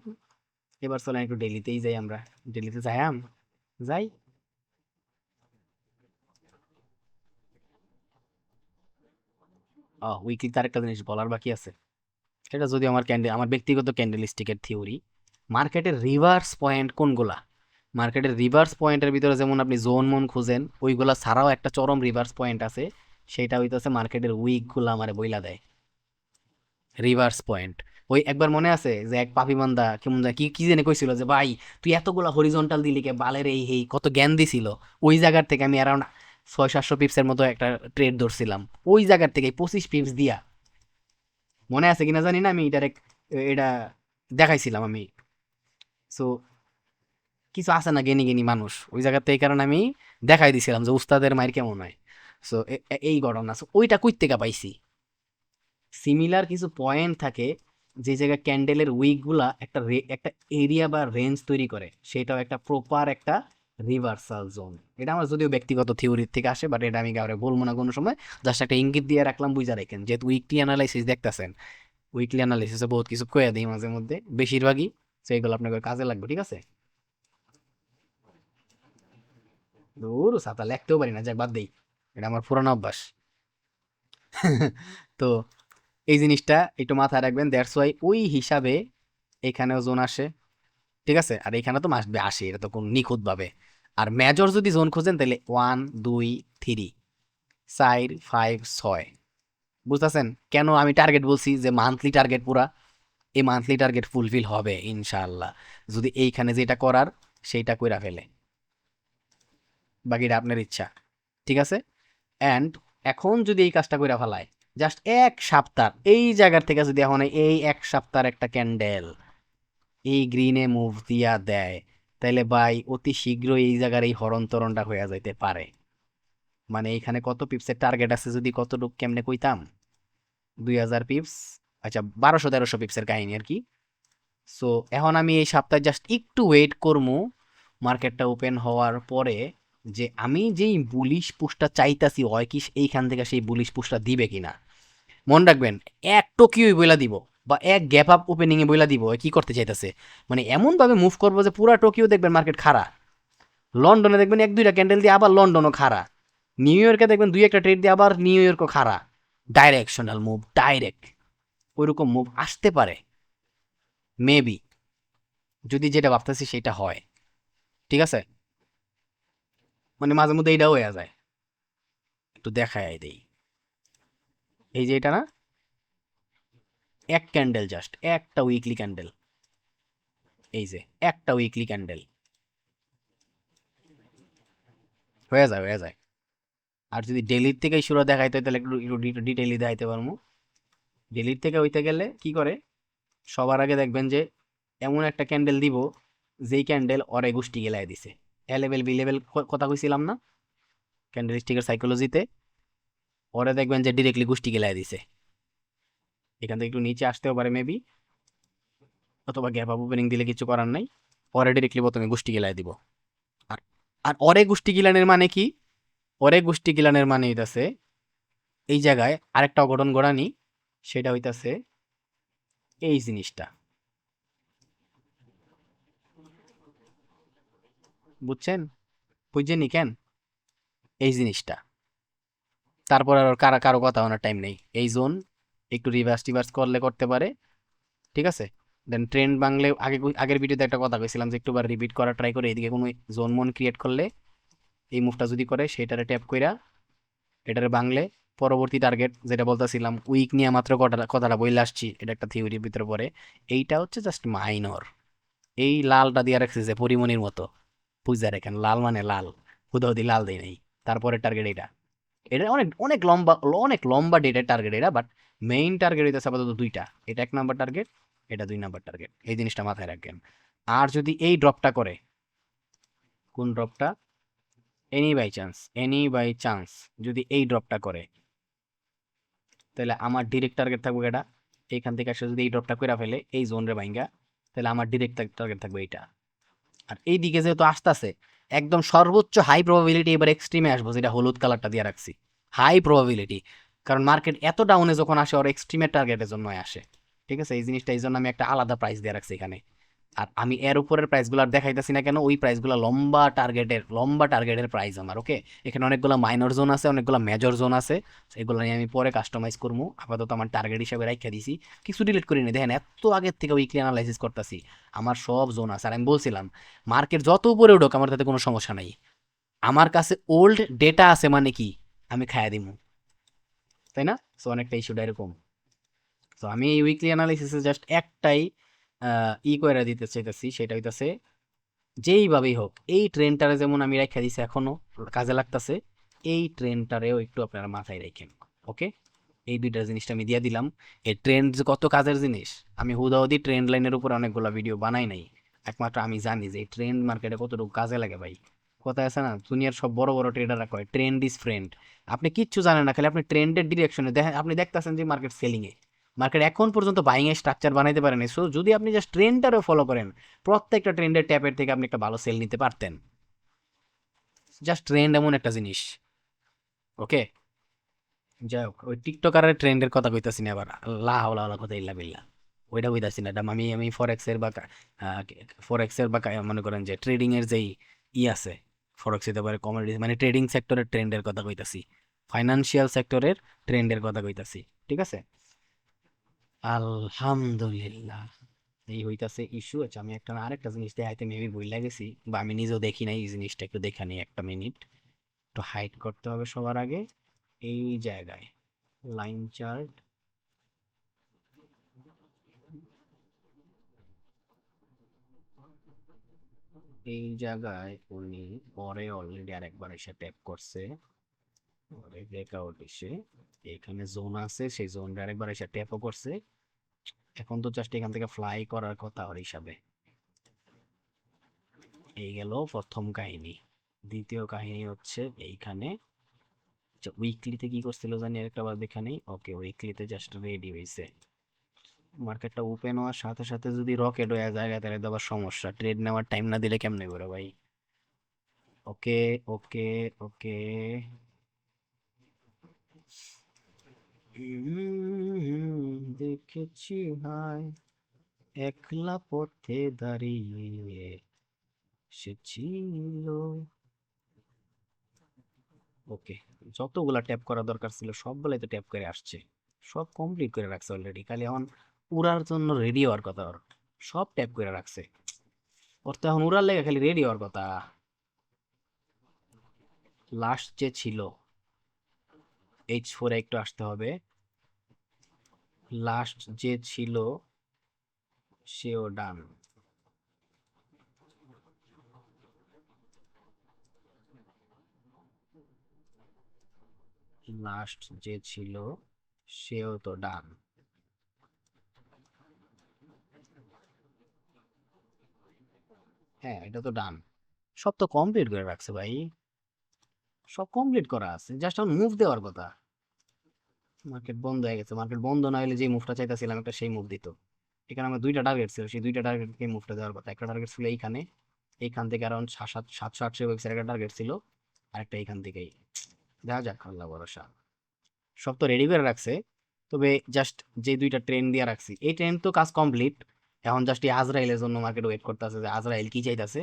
এবার চলেন একটু ডেলিতেই যাই আমরা। ডেলিতে যাই যাই। উইকলি তার একটা জিনিস বলার বাকি আছে। সেটা যদি আমার আমার ব্যক্তিগত ক্যান্ডেল স্টিকের থিওরি, মার্কেটের রিভার্স পয়েন্ট কোনগুলা, মার্কেটের রিভার্স পয়েন্টের ভিতরে যেমন আপনি জোন মন খুঁজেন, ওইগুলা ছাড়াও একটা চরম রিভার্স পয়েন্ট আছে, সেটা হইতেছে মার্কেটের উইকগুলা আমারে বইলা দেয় রিভার্স পয়েন্ট। ওই একবার মনে আছে যে এক পাপি বান্দা কেমন কি কি জানি কইছিল যে ভাই তুই এতগুলা হরিজন্টাল দিলি কে বালের এই এই কত জ্ঞান দিছিল। ওই জায়গার থেকে আমি অ্যারাউন্ড 600-700 পিপসের মতো একটা ট্রেড ধরছিলাম, ওই জায়গার থেকে 25 পিপস দিয়া। মনে আছে কিনা জানি না, আমি ডাইরেক্ট এটা দেখাইছিলাম আমি। সো কিছু আছে না জ্ঞানী জ্ঞানী মানুষ ওই জায়গাতে, এই কারণে আমি দেখাই দিছিলাম যে উস্তাদের মায়ের কেমন হয়। সো এই ঘটনা, সো ওইটা কই থেকে পাইছি। সিমিলার কিছু পয়েন্ট থাকে যে জায়গায় ক্যান্ডেলের উইকগুলা একটা একটা এরিয়া বা রেঞ্জ তৈরি করে, সেটাও একটা প্রপার একটা রিভার্সাল জোন। এটা আমার যদিও ব্যক্তিগত থিওরির থেকে আসে, বাট এটা আমি কাউরে বলবো না কোনো সময়, জাস্ট একটা ইঙ্গিত দিয়ে রাখলাম, বুঝা রাখেন। যেহেতু উইকলি অ্যানালাইসিস দেখতেছেন, উইকলি অ্যানালাইসিসে বহুত কিছু কয়ে দিই মাঝে মধ্যে, বেশিরভাগই সেইগুলো আপনাকে কাজে লাগবে, ঠিক আছে। দূর ছাতা লিখতেও পারি না, যাক বাদ দেই, এটা আমার পুরানো অভ্যাস। তো এই জিনিসটা একটু মাথায় রাখবেন, দ্যাটস ওয়াই ওই হিসাবে এখানেও জোন আসে, ঠিক আছে। আর এখানে তো মাসবে আসে, এটা তো কোন নিখুঁত ভাবে। আর মেজর যদি জোন খোঁজেন তাহলে 1 2 3 4 5 6, বুঝতেছেন কেন আমি টার্গেট বলছি যে মান্থলি টার্গেট পুরা। এই মান্থলি টার্গেট ফুলফিল হবে ইনশাআল্লাহ, যদি এইখানে যেটা করার সেইটা কইরা ফেলে, বাকিটা আপনার ইচ্ছা, ঠিক আছে। অ্যান্ড এখন যদি এই কাজটা কইরা ফেলায়, জাস্ট 1 সপ্তাহ এই জায়গার থেকে যদি এখন এই 1 সপ্তাহের একটা ক্যান্ডেল এই গ্রিনে মুভ দিয়া দেয়, তাইলে ভাই অতি শীঘ্রই এই জায়গার এই হরণ তরণটা হয়ে যাইতে পারে। মানে এখানে কত পিপসের টার্গেট আছে যদি কতটুক কেমনে কইতাম, 2000 পিপস, আচ্ছা 1200-1300 পিপসের কাহিনী আর কি। সো এখন আমি এই সপ্তাহে জাস্ট একটু ওয়েট করবো মার্কেটটা ওপেন হওয়ার পরে, যে আমি যেই বুলিশ পুশটা চাইতাছি হয় কি এইখান থেকে সেই বুলিশ পুশটা দিবে কিনা। মনে রাখবেন, এক টোকিওই বইলা দিব বা এক গ্যাপ আপ ওপেনিং এ বইলা দিব এ কি করতে চাইতেছে। মানে এমন ভাবে মুভ করবো যে পুরা টোকিও দেখবেন মার্কেট খাড়া, লন্ডনে দেখবেন 1 2টা ক্যান্ডেল দিয়ে আবার লন্ডনও খাড়া, নিউ ইয়র্কে দেখবেন 2 একটা ট্রেড দিয়ে আবার নিউ ইয়র্কও খাড়া। ডাইরেকশনাল মুভ, ডাইরেক্ট ওইরকম মুভ আসতে পারে মেবি, যদি যেটা ভাবতেছি সেটা হয়, ঠিক আছে। মানে মাঝে মধ্যে এইটাও হয়ে যায়, একটু দেখায় দেই। এই যে এটা না, এক ক্যান্ডেল, জাস্ট একটা উইকলি ক্যান্ডেল, এই যে একটা উইকলি ক্যান্ডেল হয়ে যায়, হয়ে যায়। আর যদি ডেলির থেকে শুরু দেখাইতে হয় তাহলে একটু একটু ডিটেইলি দেখাইতে পারবো। ডেলির থেকে হইতে গেলে কি করে, সবার আগে দেখবেন যে এমন একটা ক্যান্ডেল দিব যেই ক্যান্ডেল অরে গোষ্ঠী গেলায় দিছে। এ লেভেল বি লেভেল কথা কইছিলাম না ক্যান্ডেল স্টিকের সাইকোলজিতে, ওরে দেখবেন যে ডিরেক্টলি গোষ্ঠী গেলায় দিছে। এখান থেকে একটু নিচে আসতেও পারে মেবি, অথবা গ্যাপ আপ ওপেনিং দিলে কিছু করার নাই, পরে ডিরেক্টলি প্রথমে গোষ্ঠী গেলায় দিব। আর আর অরে গোষ্ঠী গিলানের মানে কি, অরে গোষ্ঠী গিলানের মানে হইতাছে এই জায়গায় আরেকটা অঘটন ঘটানি, সেটা হইতাছে এই জিনিসটা, বুঝছেন, বুঝছেননি কেন এই জিনিসটা। তারপর আর কারো কারো কথা ওনার টাইম নেই, এই জোন একটু রিভার্স টিভার্স করলে করতে পারে, ঠিক আছে। দেন ট্রেন্ড বাংলে আগে আগের ভিডিওতে একটা কথা কইছিলাম যে একটুবার রিপিট করা ট্রাই করে, এদিকে কোনো জোন মন ক্রিয়েট করলে এই মুভটা যদি করে সেটারে ট্যাপ কইরা এটারে বাংলে পরবর্তী টার্গেট যেটা বলতেছিলাম উইক নিয়ে মাত্র কথাটা বইলে আসছি, এটা একটা থিওরির ভিতরে পড়ে। এইটা হচ্ছে জাস্ট মাইনর, এই লালটা দিয়ে রাখছে যে পরিমণির মতো, বুঝতে রাখেন লাল মানে লাল, হুদাহুদি লাল দেয় নাই। তারপরে টার্গেট এটা, এটা অনেক অনেক লম্বা, অনেক লম্বা ডেটের টার্গেট এটা, বাট মেইন টার্গেট হইতেছে আপাতত দুইটা, এটা 1 নাম্বার টার্গেট, এটা 2 নাম্বার টার্গেট, এই জিনিসটা মাথায় রাখবেন। আর যদি এই ড্রপটা করে, কোন ড্রপটা, এনি বাই চান্স যদি এই ড্রপটা করে, তাহলে আমার ডিরেক্ট টার্গেট থাকবে এটা, এইখান থেকে আসলে যদি এই ড্রপটা করে ফেলে এই জোন রে ভাঙ্গা, তাহলে আমার ডিরেক্ট টার্গেট থাকবে এইটা। আর এই দিকে যেহেতু আসতেছে একদম সর্বোচ্চ হাই প্রবাবিলিটি এবার এক্সট্রিমে আসবো, যেটা হলুদ কালারটা দিয়ে রাখছি, হাই প্রবাবিলিটি, কারণ মার্কেট এত ডাউনে যখন আসে ওর এক্সট্রিমের টার্গেটের জন্য আসে, ঠিক আছে। এই জিনিসটা এই জন্য আমি একটা আলাদা প্রাইস দিয়ে রাখছি এখানে। আর আমি এর উপরের প্রাইসগুলো আর দেখাইতেছি না কেন, ওই প্রাইসগুলো লম্বা টার্গেটের প্রাইস আমার, ওকে। এখানে অনেকগুলো মাইনর জোন আছে, অনেকগুলো মেজর জোন আছে, এগুলো নিয়ে আমি পরে কাস্টমাইজ করবো, আপাতত আমার টার্গেট হিসাবে রাখা দিছি। কিছু ডিলিট করিনি, দেখেন এত আগের থেকে উইকলি অ্যানালাইসিস করতেছি, আমার সব জোন আছে। আর আমি বলছিলাম মার্কেট যত উপরে উঠুক আমার তাতে কোনো সমস্যা নাই, আমার কাছে ওল্ড ডেটা আছে মানে কি আমি খাইয়া দিমু, তাই না। সো অনেকটা ইস্যুটা এরকম। তো আমি এই উইকলি অ্যানালাইসিসে জাস্ট একটাই করে দিতে চাইতেছি, সেটা হইতাছে যেইভাবেই হোক এই ট্রেনটারে যেমন আমি রেখে দিছি এখনো কাজে লাগতাছে, এই ট্রেনটারেও একটু আপনারা মাথায় রাখেন। ওকে, এই দুইটা জিনিসটা আমি দিয়ে দিলাম। এই ট্রেন্ড যে কত কাজের জিনিস, আমি হুদাহুদি ট্রেন্ড লাইনের উপর অনেকগুলো ভিডিও বানাই নাই, একমাত্র আমি জানি যে এই ট্রেন্ড মার্কেটে কতটুকু কাজে লাগে ভাই। কথায় আছে না, দুনিয়ার সব বড় বড় ট্রেডাররা কয় ট্রেন্ড ইজ ফ্রেন্ড। আপনি কিচ্ছু জানেন না, খালি আপনি ট্রেন্ডের ডিরেকশনে দেখেন, আপনি দেখতেছেন যে মার্কেট সেলিং এ, মার্কেট এখন পর্যন্ত বাইং এর স্ট্রাকচার বানাইতে পারেন। সো যদি আপনি জাস্ট ট্রেন্ডটারও ফলো করেন, প্রত্যেকটা ট্রেন্ডের ট্যাপের থেকে আপনি একটা ভালো সেল নিতে পারতেন। জাস্ট ট্রেন্ড এমন একটা জিনিস। ওকে, যাই হোক, ওই টিকটকারের ট্রেন্ডের কথা কইতাছি না আবার, লা হাওলা ওয়ালা কথা ইল্লা বিল্লাহ, ওইটা কইতাছি না। এটা আমি ফরেক্সের বা ফরেক্সের বা মনে করেন যে ট্রেডিং এর যেই আছে, ফরেক্স হতে পারে কমোডিটি, মানে ট্রেডিং সেক্টরের ট্রেন্ডের কথা কইতাছি, ফাইনান্সিয়াল সেক্টরের ট্রেন্ডের কথা কইতাছি। ঠিক আছে, আলহামদুলিল্লাহ। এই হইতাছে ইস্যু। আচ্ছা, আমি একটা আরেকটা জিনিস দেখাইতে মেবি ভুইলা গেছি, বা আমি নিজেও দেখি নাই, এই জিনিসটা একটু দেখা নিই, একটা মিনিট। একটু হাইড করতে হবে সবার আগে। এই জায়গায় লাইন চার্ট, এই জায়গায় উনি পরে অলরেডি আরেকবার এসে ট্যাপ করছে, পরে ব্রেকআউট এসে এখানে জোন আছে, সেই জোনটা আরেকবার এসে ট্যাপও করছে। এখন তো জাস্ট এখান থেকে ফ্লাই করার কথা ওর হিসাবে। এই গেল প্রথম কাহিনী। দ্বিতীয় কাহিনী হচ্ছে এইখানে উইকলিতে কি করছিল জানি একটা বার দেখা নেই। ওকে, উইকলিতে জাস্ট রেডি হয়েছে, মার্কেটটা ওপেন হওয়ার সাথে সাথে যদি রকেট হয়ে যায় তাহলে তো আবার সমস্যা, ট্রেড নেওয়ার টাইম না দিলে কেমনে করে ভাই। ওকে, ওকে, ওকে। দেখেছি হায় একলা পথে দাঁড়িয়ে, সে ছিল। ওকে, যতগুলা ট্যাপ করা দরকার ছিল সবগুলাই তো ট্যাপ করে আসছে, সব কমপ্লিট করে রাখছে অলরেডি, খালি এখন উড়ার জন্য রেডি হওয়ার কথা ওর। সব ট্যাপ করে রাখছে, ওর তো এখন উড়ার লেগে খালি রেডি হওয়ার কথা। লাস্ট যে ছিল H4 একটু আসতে হবে, লাস্ট যে ছিল সেও ডান। লাস্ট যে ছিল সেও তো ডান। হ্যাঁ, এটা তো ডান। সব তো কমপ্লিট করে রাখছে ভাই, সব কমপ্লিট করা আছে, জাস্ট এখন মুভ দেওয়ার কথা। মার্কেট বন্ধ হয়ে গেছে, মার্কেট বন্ধ না হলে যে মুভটা চাইতেছিলাম একটা, সেই মুভ দিত। এখানে আমার দুইটা টার্গেট ছিল, সেই দুইটা টার্গেটকে মুভটা দেওয়ার কথা। একটা টার্গেট ছিল এইখানে, এইখান থেকে অ্যারাউন্ড 700-800 ওয়েবসাইট একটা টার্গেট ছিল, আরেকটা এইখান থেকেই। দেখা যাক, আল্লাহ ভরসা। সব তো রেডি করে রাখছে, তবে জাস্ট যে দুইটা ট্রেন দিয়ে রাখছি, এই ট্রেন তো কাজ কমপ্লিট। এখন জাস্ট এই আজরাইলের জন্য মার্কেট ওয়েট করতেছে যে আজরাইল কি চাইতেছে।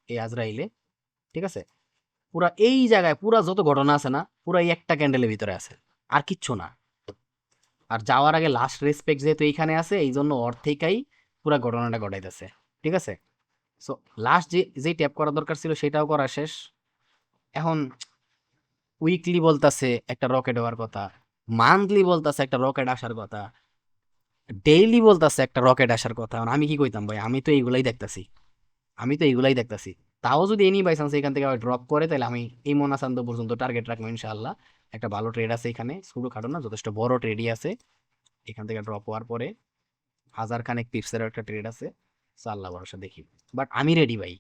এই আজরাইলে, ঠিক আছে, পুরা এই জায়গায় পুরা যত ঘটনা আছে না, পুরা এই একটা ক্যান্ডেলের ভিতরে আছে, আর কিচ্ছু না। আর যাওয়ার আগে লাস্ট রেসপেক্ট যেহেতু এইখানে আছে, এই জন্য ওর থেকেই পুরা ঘটনাটা ঘটাইতেছে। ঠিক আছে, সো লাস্ট যে যে ট্যাপ করা দরকার ছিল সেটাও করা শেষ। এখন উইকলি বলতাছে একটা রকেট হওয়ার কথা, মান্থলি বলতাছে একটা রকেট আসার কথা, ডেইলি বলতাছে একটা রকেট আসার কথা। এখন আমি কি কইতাম ভাই, আমি তো এইগুলাই দেখতাছি, আমি তো এইগুলাই দেখতাছি। তাও যদি এনি বাই চান্স এখান থেকে ড্রপ করে, তাহলে আমি এই মোনাসান্ত পর্যন্ত টার্গেট রাখবো ইনশাআল্লাহ। একটা ভালো ট্রেড আছে এখানে, শুরু খাটো না, যথেষ্ট বড় ট্রেডই আছে। এখান থেকে ড্রপ হওয়ার পরে 1000 খানেক পিপসের একটা ট্রেড আছে। সো আল্লাহ ভরসা, দেখি। বাট আমি রেডি ভাই,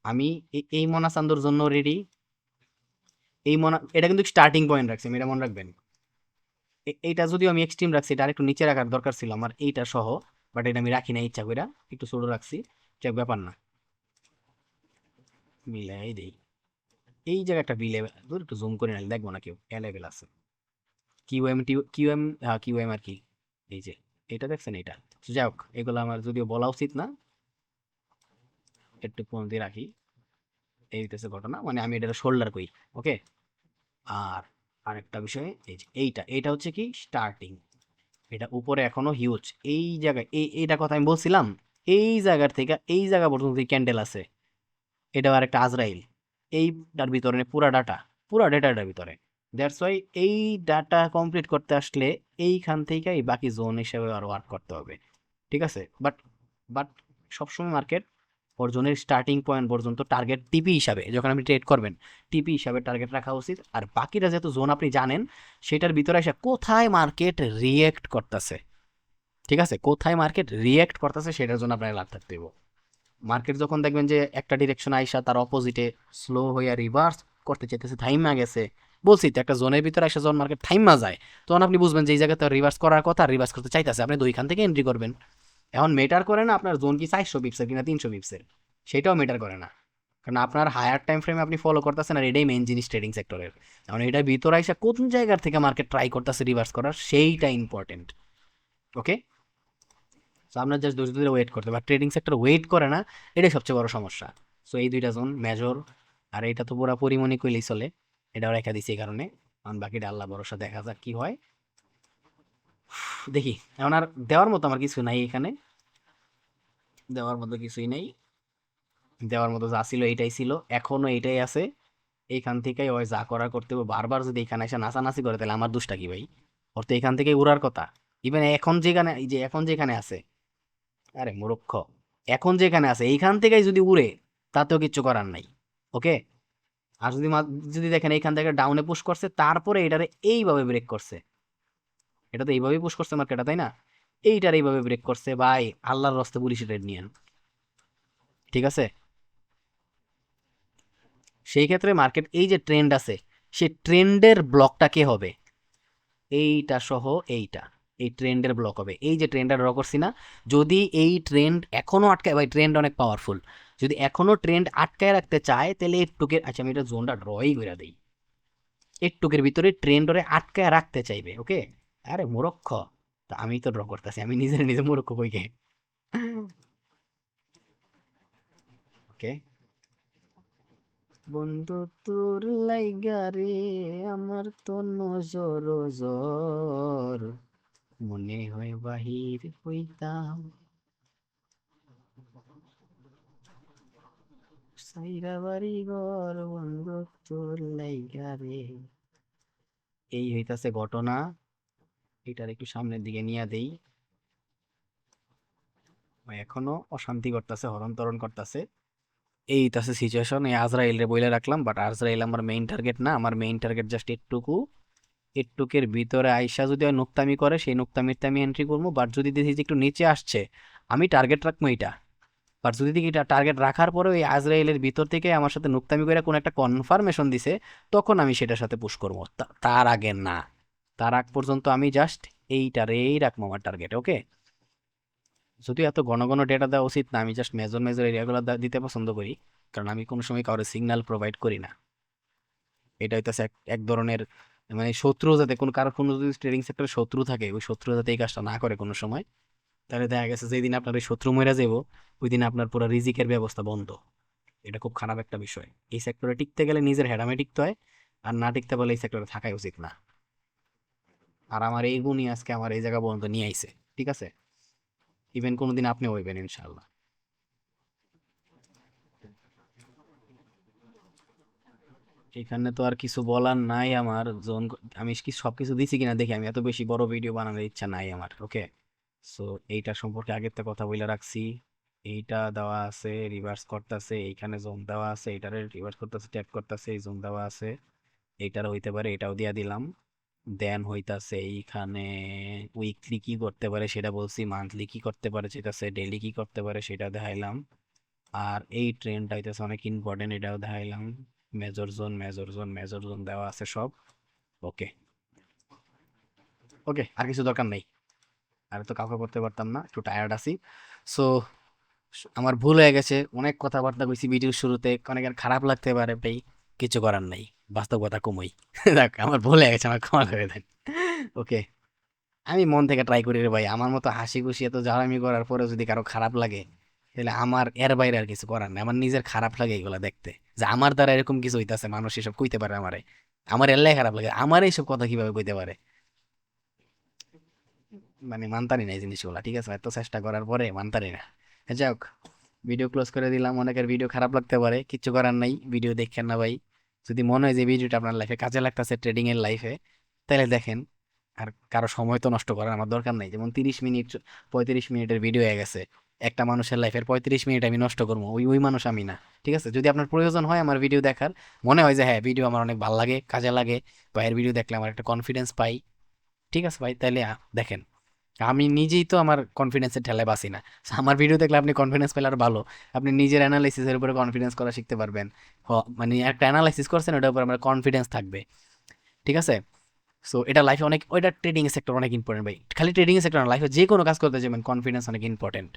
আমি এই মোনাসান্দোর জন্য রেডি। এই মোনা, এটা কিন্তু স্টার্টিং পয়েন্ট রাখছি আমি, এটা মনে রাখবেন। এইটা যদিও আমি এক্সট্রিম রাখছি, এটা আরেকটু নিচে রাখার দরকার ছিল আমার, এইটা সহ। বাট এটা আমি রাখি না ইচ্ছা কইরা, একটু ছোট রাখছি। যাক, ব্যাপার না, মিলাই দেই। এই জায়গাটা বি লেভেল, একটু জুম করে নিলে দেখবো না কেউ, এ লেভেল আছে। কিউএম, হ্যাঁ কিউএম আর কি, এই যে এটা দেখছেন এটা। তো যাই হোক, এগুলো আমার যদিও বলা উচিত না, একটু কম দিয়ে রাখি। এই হইতেছে ঘটনা, মানে আমি এটা শোল্ডার করি। ওকে, আর আরেকটা বিষয়, এই যে এইটা, এটা হচ্ছে কি স্টার্টিং, এটা উপরে এখনো হিউজ। এই জায়গায় এইটা কথা আমি বলছিলাম, এই জায়গার থেকে এই জায়গা পর্যন্ত ক্যান্ডেল আছে, এটা আর একটা আজরাইল, এইটার ভিতরে পুরা ডাটা, পুরা ডেটাটার ভিতরে। দ্যাটস ওয়াই এই ডাটা কমপ্লিট করতে আসলে এইখান থেকেই বাকি জোন হিসেবে আর ওয়ার্ক করতে হবে, ঠিক আছে? বাট বাট সবসময় মার্কেট ওর জোনের স্টার্টিং পয়েন্ট পর্যন্ত টার্গেট টিপি হিসাবে, যখন আপনি ট্রেড করবেন টিপি হিসাবে টার্গেট রাখা উচিত। আর বাকিটা যেহেতু জোন আপনি জানেন, সেটার ভিতরে এসে কোথায় মার্কেট রিয়েক্ট করতেছে, ঠিক আছে, কোথায় মার্কেট রিয়েক্ট করতেছে সেটার জন্য আপনার লাভ থাকতে হবে। মার্কেট যখন দেখবেন যে একটা ডিরেকশন আইসা তার অপোজিটে স্লো হইয়া রিভার্স করতে চাইতেছে, থাইমা গেছে, বলছি তো একটা জোনের ভিতরে এসে যখন মার্কেট থাইমা যায়, তখন আপনি বুঝবেন যে এই জায়গাতে রিভার্স করার কথা, রিভার্স করতে চাইতেছে, আপনি দুইখান থেকে এন্ট্রি করবেন। এখন মেটার করে না আপনার জোন কি 400 পিপসের কিনা 300 পিপসের, সেটাও মেটার করে না, কারণ আপনার হায়ার টাইম ফ্রেমে আপনি ফলো করতেছেন, আর এটাই মেইন জিনিস ট্রেডিং সেক্টরের। এখন এটার ভিতরে আইসা কোন জায়গার থেকে মার্কেট ট্রাই করতেছে রিভার্স করার, সেইটা ইম্পর্টেন্ট। ওকে, সো আপনার জাস্ট ধৈর্য ধরে ওয়েট করতে, বা ট্রেডিং সেক্টর ওয়েট করে না, এটাই সবচেয়ে বড় সমস্যা। সো এই দুইটা জোন মেজর, আর এটা তো পুরো পরিমণি কইলেই চলে, এটাও রেখা দিছি এই কারণে। কারণ বাকিটা আল্লাহ ভরসা, দেখা যাক কি হয়। দেখি, এখন আর দেওয়ার মতো আমার কিছু নাই এখানে, দেওয়ার মতো কিছুই নেই। দেওয়ার মতো যা ছিল এইটাই ছিল, এখনো এইটাই আছে। এইখান থেকেই ওই যা করার করতে হবে। বারবার যদি এখানে এসে নাচানাচি করে, তাহলে আমার দোষটা কি ভাই? ওর তো এখান থেকেই উড়ার কথা। ইভেন এখন যেখানে, এই যে এখন যেখানে আছে, আরে মূর্খ, এখন যেখানে আছে এইখান থেকেই যদি উড়ে, তাতেও কিচ্ছু করার নাই। ওকে, আর যদি যদি দেখেন এইখান থেকে ডাউনে পুশ করছে, তারপরে এটারে এইভাবে ব্রেক করছে, এটা তো এইভাবেই পুশ করছে মার্কেটটা, তাই না? এইটার এইভাবে ব্রেক করছে ভাই, আল্লাহর রস্তে পুলিশ রেড নিয়েন, ঠিক আছে? সেই ক্ষেত্রে মার্কেট এই যে ট্রেন্ড আছে, সেই ট্রেন্ডের ব্লকটা কে হবে? এইটা সহ এইটা, এই ট্রেন্ডের ব্লক হবে। এই যে ট্রেন্ডটা ড্র করছি না, যদি এই ট্রেন্ড এখনো আটকায়, ভাই ট্রেন্ড অনেক পাওয়ারফুল, যদি এখনো ট্রেন্ড আটকায় রাখতে চায়, তাহলে একটুকের, আচ্ছা আমি এটা জোনটা ড্রই করে দিই, একটুকের ভিতরে ট্রেন্ড ওরে আটকায় রাখতে চাইবে। ওকে, আরে মূর্খ, তা আমি তো ড্র করতেছি, আমি নিজের নিজে মূর্খ কইকে। ওকে, বন্ধু তোর লাইগা রে আমার তো নজর জর, মনে হয় বাহির হইতাম সাইরা বাড়ি ঘর, বন্ধু তোর লাইগা রে। এই হইতাছে ঘটনা, এটার একটু সামনের দিকে নিয়ে দেই। ও এখনো অশান্তি করতেছে, হরণ তরণ করতেছে। এই তাছে সিচুয়েশন, এই আজরাইল রে বইলে রাখলাম, বাট আজরাইল আমার মেইন টার্গেট না, আমার মেইন টার্গেট জাস্ট একটুকু, একটুকের ভিতরে আইসা যদি ওই নুক্তামি করে, সেই নুক্তামিতে আমি এন্ট্রি করবো। বাট যদি দেখি যে একটু নিচে আসছে, আমি টার্গেট রাখবো এইটা। বাট যদি দেখি এটা টার্গেট রাখার পরে ওই আজরাইলের ভিতর থেকে আমার সাথে নুক্তামি করে কোনো একটা কনফার্মেশন দিছে, তখন আমি সেটার সাথে পুশ করবো, তার আগে না। তার আগ পর্যন্ত আমি জাস্ট এইটারেই রাখবো আমার টার্গেট। ওকে, যদিও এত ঘন ঘন ডেটা দেওয়া উচিত না, আমি জাস্ট মেজর মেজর এরিয়াগুলো দিতে পছন্দ করি, কারণ আমি কোনো সময় কারোর সিগন্যাল প্রোভাইড করি না। এটা হইতেছে এক এক ধরনের, মানে শত্রু যাতে কোনো, কারো কোনো যদি ট্রেডিং সেক্টরে শত্রু থাকে, ওই শত্রু যাতে এই কাজটা না করে কোনো সময়, তাহলে দেখা গেছে যেই দিন আপনার ওই শত্রু মরে যাবো, ওই দিন আপনার পুরো রিজিকের ব্যবস্থা বন্ধ। এটা খুব খারাপ একটা বিষয়। এই সেক্টরে টিকতে গেলে নিজের হেডামে টিকতে হয়, আর না টিকতে পারলে এই সেক্টরে থাকাই উচিত না। আর আমার এই গুণই আজকে আমার এই জায়গা পর্যন্ত নিয়ে আইছে, ঠিক আছে? ইভেন কোনোদিন আপনি হইবেন ইনশাল্লাহ। এখানে তো আর কিছু বলার নাই আমার, জোন, আমি কি সবকিছু দিছি কিনা দেখি, আমি এত বেশি বড় ভিডিও বানানোর ইচ্ছা নাই আমার। ওকে, সো এইটা সম্পর্কে আগের থেকে কথা বলে রাখছি। এইটা দেওয়া আছে, রিভার্স করতেছে, এইখানে জোন দেওয়া আছে, এইটারে রিভার্স করতেছে, ট্যাপ করতেছে, এই জোন দেওয়া আছে, এইটার হইতে পারে, এটাও দিয়া দিলাম। দেন হইতাছে এইখানে উইকলি কি করতে পারে সেটা বলছি, মান্থলি কি করতে পারে সেটা, ডেইলি কি করতে পারে সেটা দেখাইলাম। আর এই ট্রেনটা হইতেছে অনেক ইম্পর্টেন্ট, এটাও দেখাইলাম। Major zone, major zone, major zone দেওয়া আছে সব। ওকে, ওকে, আর কিছু দরকার নেই। আর তো কাউকে করতে পারতাম না, একটু টায়ার্ড আছি। সো আমার ভুল হয়ে গেছে, অনেক কথাবার্তা কইছি ভিডিওর শুরুতে, অনেকের খারাপ লাগতে পারে ভাই, কিছু করার নাই, বাস্তবতা কমই। দেখ আমার ভুল হয়ে গেছে, আমার ক্ষমা করে দেন। ওকে, আমি মন থেকে ট্রাই করি রে ভাই, আমার মতো হাসি খুশি এত জ্বালামি করার পরে যদি কারো খারাপ লাগে, তাহলে আমার এর বাইরে আর কিছু করার নেই। আমার নিজের খারাপ লাগে এগুলা দেখতে, যে আমার দ্বারা এরকম কিছু হইতাছে, মানুষ এসব কইতে পারে আমারে, আমার এল্লাই খারাপ লাগে, আমার এইসব কথা কিভাবে কইতে পারে, মানে মানতারি না এই জিনিসগুলা, ঠিক আছে? এত চেষ্টা করার পরে মানতারি না। যাই হোক, ভিডিও ক্লোজ করে দিলাম। অনেকের ভিডিও খারাপ লাগতে পারে, কিচ্ছু করার নাই, ভিডিও দেখেন না ভাই। যদি মনে হয় যে ভিডিওটা আপনার লাইফে কাজে লাগতেছে ট্রেডিং এর লাইফে, তাহলে দেখেন। আর কারো সময় তো নষ্ট করার আমার দরকার নাই। যেমন 30 মিনিট 35 মিনিটের ভিডিও হয়ে গেছে, একটা মানুষের লাইফের 35 মিনিট আমি নষ্ট করবো, ওই ওই মানুষ আমি না। ঠিক আছে, যদি আপনার প্রয়োজন হয় আমার ভিডিও দেখার, মনে হয় যে হ্যাঁ ভিডিও আমার অনেক ভালো লাগে, কাজে লাগে, বা এর ভিডিও দেখলে আমার একটা কনফিডেন্স পাই, ঠিক আছে ভাই, তাহলে দেখেন। আমি নিজেই তো আমার কনফিডেন্সের ঠেলায় বাসি না। So, আমার ভিডিও দেখলে আপনি কনফিডেন্স পেলে আর ভালো, আপনি নিজের অ্যানালাইসিসের উপরে কনফিডেন্স করা শিখতে পারবেন। মানে একটা অ্যানালাইসিস করছেন, ওটার উপর আমার কনফিডেন্স থাকবে, ঠিক আছে। সো এটা লাইফে অনেক, ওইটা ট্রেডিং সেক্টর অনেক ইম্পর্টেন্ট ভাই, খালি ট্রেডিং সেক্টর না, লাইফে যে কোনো কাজ করতে যাবেন কনফিডেন্স অনেক ইম্পর্টেন্ট।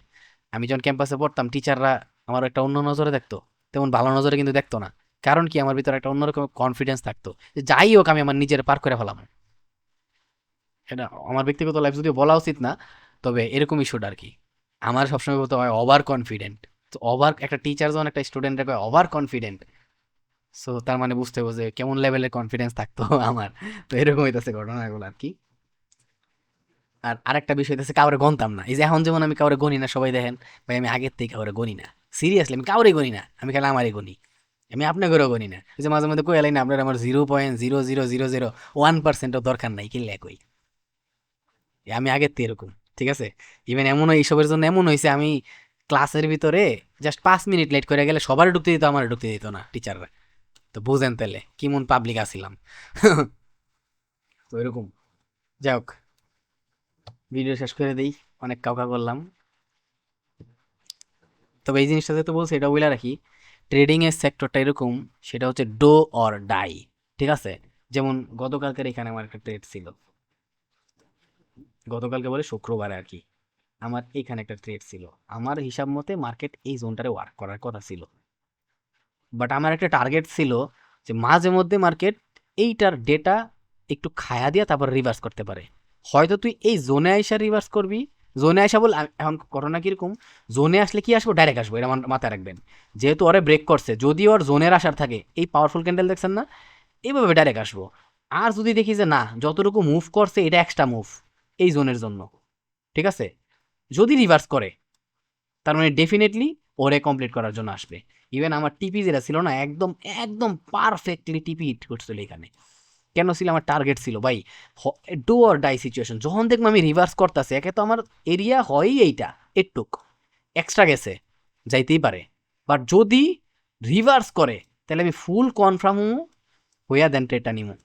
আমি যখন ক্যাম্পাসে পড়তাম, টিচাররা আমার একটা অন্য নজরে দেখতো, তেমন ভালো নজরে কিন্তু দেখতো না। কারণ কি, আমার ভিতরে একটা অন্যরকম কনফিডেন্স থাকতো যে যাই হোক আমি আমার নিজের পার করে ফেলাম। এটা আমার ব্যক্তিগত লাইফ যদিও বলা উচিত না, তবে এরকম ইস্যুটা আর কি। আমার সবসময় বলতে হয় ওভার কনফিডেন্ট। তো ওভার, একটা টিচার যখন একটা স্টুডেন্টকে ওভার কনফিডেন্ট, সো তার মানে বুঝতে হবে যে কেমন লেভেলের কনফিডেন্স থাকতো আমার। তো এরকম হইতেছে ঘটনাগুলো আর কি। আর আরেকটা বিষয় হচ্ছে কাউরে গনতাম না। এই যে এখন যেমন আমি কাউরে গনি না, সবাই দেখেন ভাই আমি আগের থেকে কাউরে গনি না। সিরিয়াসলি আমি কাউরে গনি না, আমি খালি আমারই গনি। আমি আপনাকেও গনি না। এই যে মাঝে মধ্যে কই এলাই না আপনার, আমার 0.000001%ও দরকার নাই, কিনলে কই আমি আগের থেকে এরকম, ঠিক আছে। ইভেন এমন এইসবের জন্য এমন হয়েছে, আমি ক্লাসের ভিতরে জাস্ট 5 মিনিট লেট করে গেলে সবার ঢুকতে দিত, আমার ঢুকতে দিত না টিচাররা। তো বুঝেন তাহলে কেমন পাবলিক আসিলাম। তো এরকম। যাই হোক, ভিডিও শেষ করে দিই, অনেক কাউকা করলাম। তবে এই জিনিসটা যেহেতু বলছি এটা বলে রাখি, ট্রেডিং এর সেক্টরটা এরকম, সেটা হচ্ছে ডো অর ডাই, ঠিক আছে। যেমন গতকালকের এখানে আমার একটা ট্রেড ছিল, গতকালকে বলে শুক্রবারে আর কি, আমার এইখানে একটা ট্রেড ছিল। আমার হিসাব মতে মার্কেট এই জোনটারে ওয়ার্ক করার কথা ছিল, বাট আমার একটা টার্গেট ছিল যে মাঝে মধ্যে মার্কেট এইটার ডেটা একটু খায়া দিয়া তারপর রিভার্স করতে পারে। হয়তো তুই এই জোনে আইসা রিভার্স করবি, জোনে আইসা বল এখন ঘটনা কিরকম, জোনে আসলে কি আসবো, ডাইরেক্ট আসবো, এটা মাথায় রাখবেন। যেহেতু ওরে ব্রেক করছে, যদি ওর জোনের আসার থাকে, এই পাওয়ারফুল ক্যান্ডেল দেখছেন না, এইভাবে ডাইরেক্ট আসবো। আর যদি দেখি যে না, যতটুকু মুভ করছে এটা এক্সট্রা মুভ এই জোনের জন্য, ঠিক আছে, যদি রিভার্স করে, তার মানে ডেফিনেটলি ওরে কমপ্লিট করার জন্য আসবে। ইভেন আমার টিপি যেটা ছিল না, একদম একদম পারফেক্টলি টিপি হিট করছিল এখানে। কেন ছিল, আমার টার্গেট ছিল ভাই, ডু অর ডাই সিচুয়েশন। যখন দেখবো আমি রিভার্স করতেছি, একে তো আমার এরিয়া হয়ই এইটা, একটুক এক্সট্রা গেছে, যাইতেই পারে, বাট যদি রিভার্স করে তাহলে আমি ফুল কনফার্ম হইয়া দেন ট্রেডটা নিমু।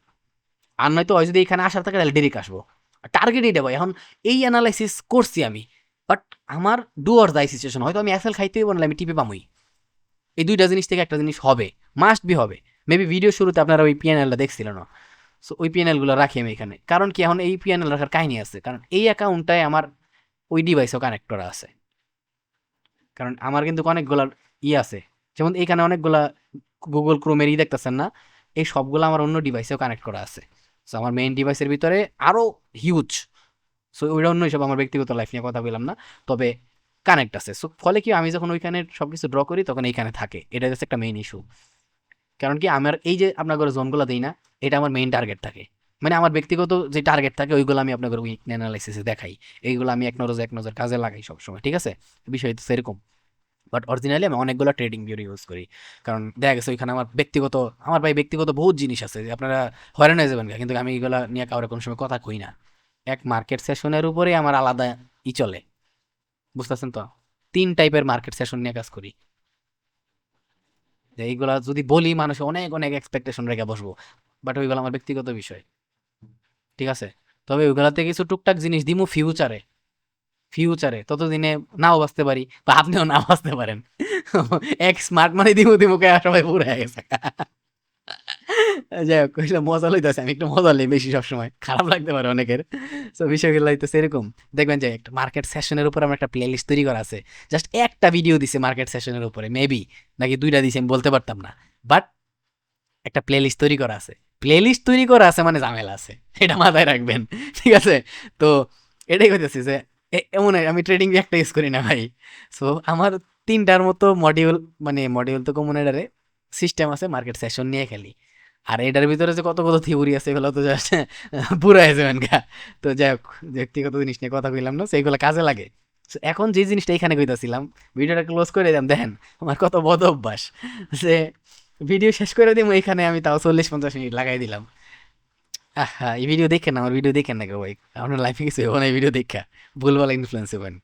আর নয়তো হয় যদি এখানে আসার থাকে তাহলে ডেরিক আসবো। টার্গেট এইটা ভাই। এখন এই অ্যানালাইসিস করছি আমি, বাট আমার ডু অর ডাই সিচুয়েশন, হয়তো আমি এসএল খাইতেই বললে আমি টিপে পামই। এই দুইটা জিনিস থেকে একটা জিনিস হবে, মাস্ট বি হবে। মেবি ভিডিও শুরুতে আপনারা ওই পিএনএলটা দেখছিলেন না, সো ওই পিএনএলগুলো রাখি আমি এখানে। কারণ কি, এখন এই পিএনএল রাখার কাহিনী আছে, কারণ এই অ্যাকাউন্টটায় আমার ওই ডিভাইসও কানেক্ট করা আছে। কারণ আমার কিন্তু অনেকগুলা আছে, যেমন এইখানে অনেকগুলা গুগল ক্রোমের দেখতেছেন না, এই সবগুলো আমার অন্য ডিভাইসেও কানেক্ট করা আছে। সো আমার মেইন ডিভাইসের ভিতরে আরও হিউজ। সো ওইটা অন্য হিসাবে, আমার ব্যক্তিগত লাইফ নিয়ে কথা বললাম না, তবে কানেক্ট আছে। সো ফলে কি, আমি যখন ওইখানে সব কিছু ড্র করি তখন এইখানে থাকে, এটা হচ্ছে একটা মেইন ইস্যু। কারণ কি, আমার এই যে আপনার ঘরে জোনগুলো দিই না, এটা আমার মেইন টার্গেট থাকে। মানে আমার ব্যক্তিগত যে টার্গেট থাকে ওইগুলো আমি আপনার উইক অ্যানালাইসিসে দেখাই, এইগুলো আমি এক নজর কাজে লাগাই সবসময়, ঠিক আছে। বিষয় তো সেরকম। বাট অরিজিনালি আমি অনেকগুলো ট্রেডিং ভিডিও ইউজ করি, কারণ দেখা গেছে ওইখানে আমার ব্যক্তিগত, আমার ভাই ব্যক্তিগত বহুত জিনিস আছে যে আপনারা হয়রান হয়ে যাবেন, কিন্তু আমি এগুলো নিয়ে কারোর কোনো সময় কথা কই না। এক মার্কেট সেশনের উপরে আমার আলাদা চলে, বুঝতেছেন তো। 3 টাইপের মার্কেট সেশন নিয়ে কাজ করি, যে এইগুলা যদি বলি মানুষ অনেক অনেক এক্সপেকটেশন রেখে বসবো, বাট ওইগুলো আমার ব্যক্তিগত বিষয়, ঠিক আছে। তবে ওইগুলাতে কিছু টুকটাক জিনিস দিমু ফিউচারে, ফিউচারে ততদিনে নাও বাঁচতে পারি, বা আপনিও নাও বাঁচতে পারেন। এক স্মার্ট মানি দিমু দিমু কে সবাই পুরো হয়ে গেছে। যাই হোক, ওইটা মজা লইতেছে, আমি একটু মজা লই বেশি, সবসময় খারাপ লাগতে পারে অনেকের। তো বিষয়গুলো হইতেছে এরকম। দেখবেন যে একটা মার্কেট সেশনের উপর আমার একটা প্লে লিস্ট তৈরি করা আছে, জাস্ট একটা ভিডিও দিছে মার্কেট সেশনের উপরে, মেবি নাকি 2টা দিছে, আমি বলতে পারতাম না, বাট একটা প্লে লিস্ট তৈরি করা আছে। প্লে লিস্ট তৈরি করা আছে মানে ঝামেলা আছে, এটা মাথায় রাখবেন, ঠিক আছে। তো এটাই হইতেছে যে এমন আমি ট্রেডিং একটা ইউজ করি না ভাই। সো আমার 3টার মতো মডিউল, মানে মডিউল তো কমন, এটারে সিস্টেম আছে, মার্কেট সেশন নিয়ে খেলি। আর এটার ভিতরে যে কত কত থিওরি আছে এগুলো তো জাস্ট পুরো হয়ে যাবেন গা। তো যাই হোক, ব্যক্তিগত জিনিস নিয়ে কথা কইলাম না, সেইগুলো কাজে লাগে। So, এখন যে জিনিসটা এখানে কইতাছিলাম, ভিডিওটা ক্লোজ করে দিলাম, দেখেন আমার কত বদ অভ্যাস, যে ভিডিও শেষ করে দিব এখানে, আমি তাও 40-50 মিনিট লাগাই দিলাম। আহা, এই ভিডিও দেখেন না, আমার ভিডিও দেখেন না কেউ ভাই, আপনার লাইফে কিছু হবে না এই ভিডিও দেখা, ভুলভাল ইনফ্লুয়েন্স হবেন।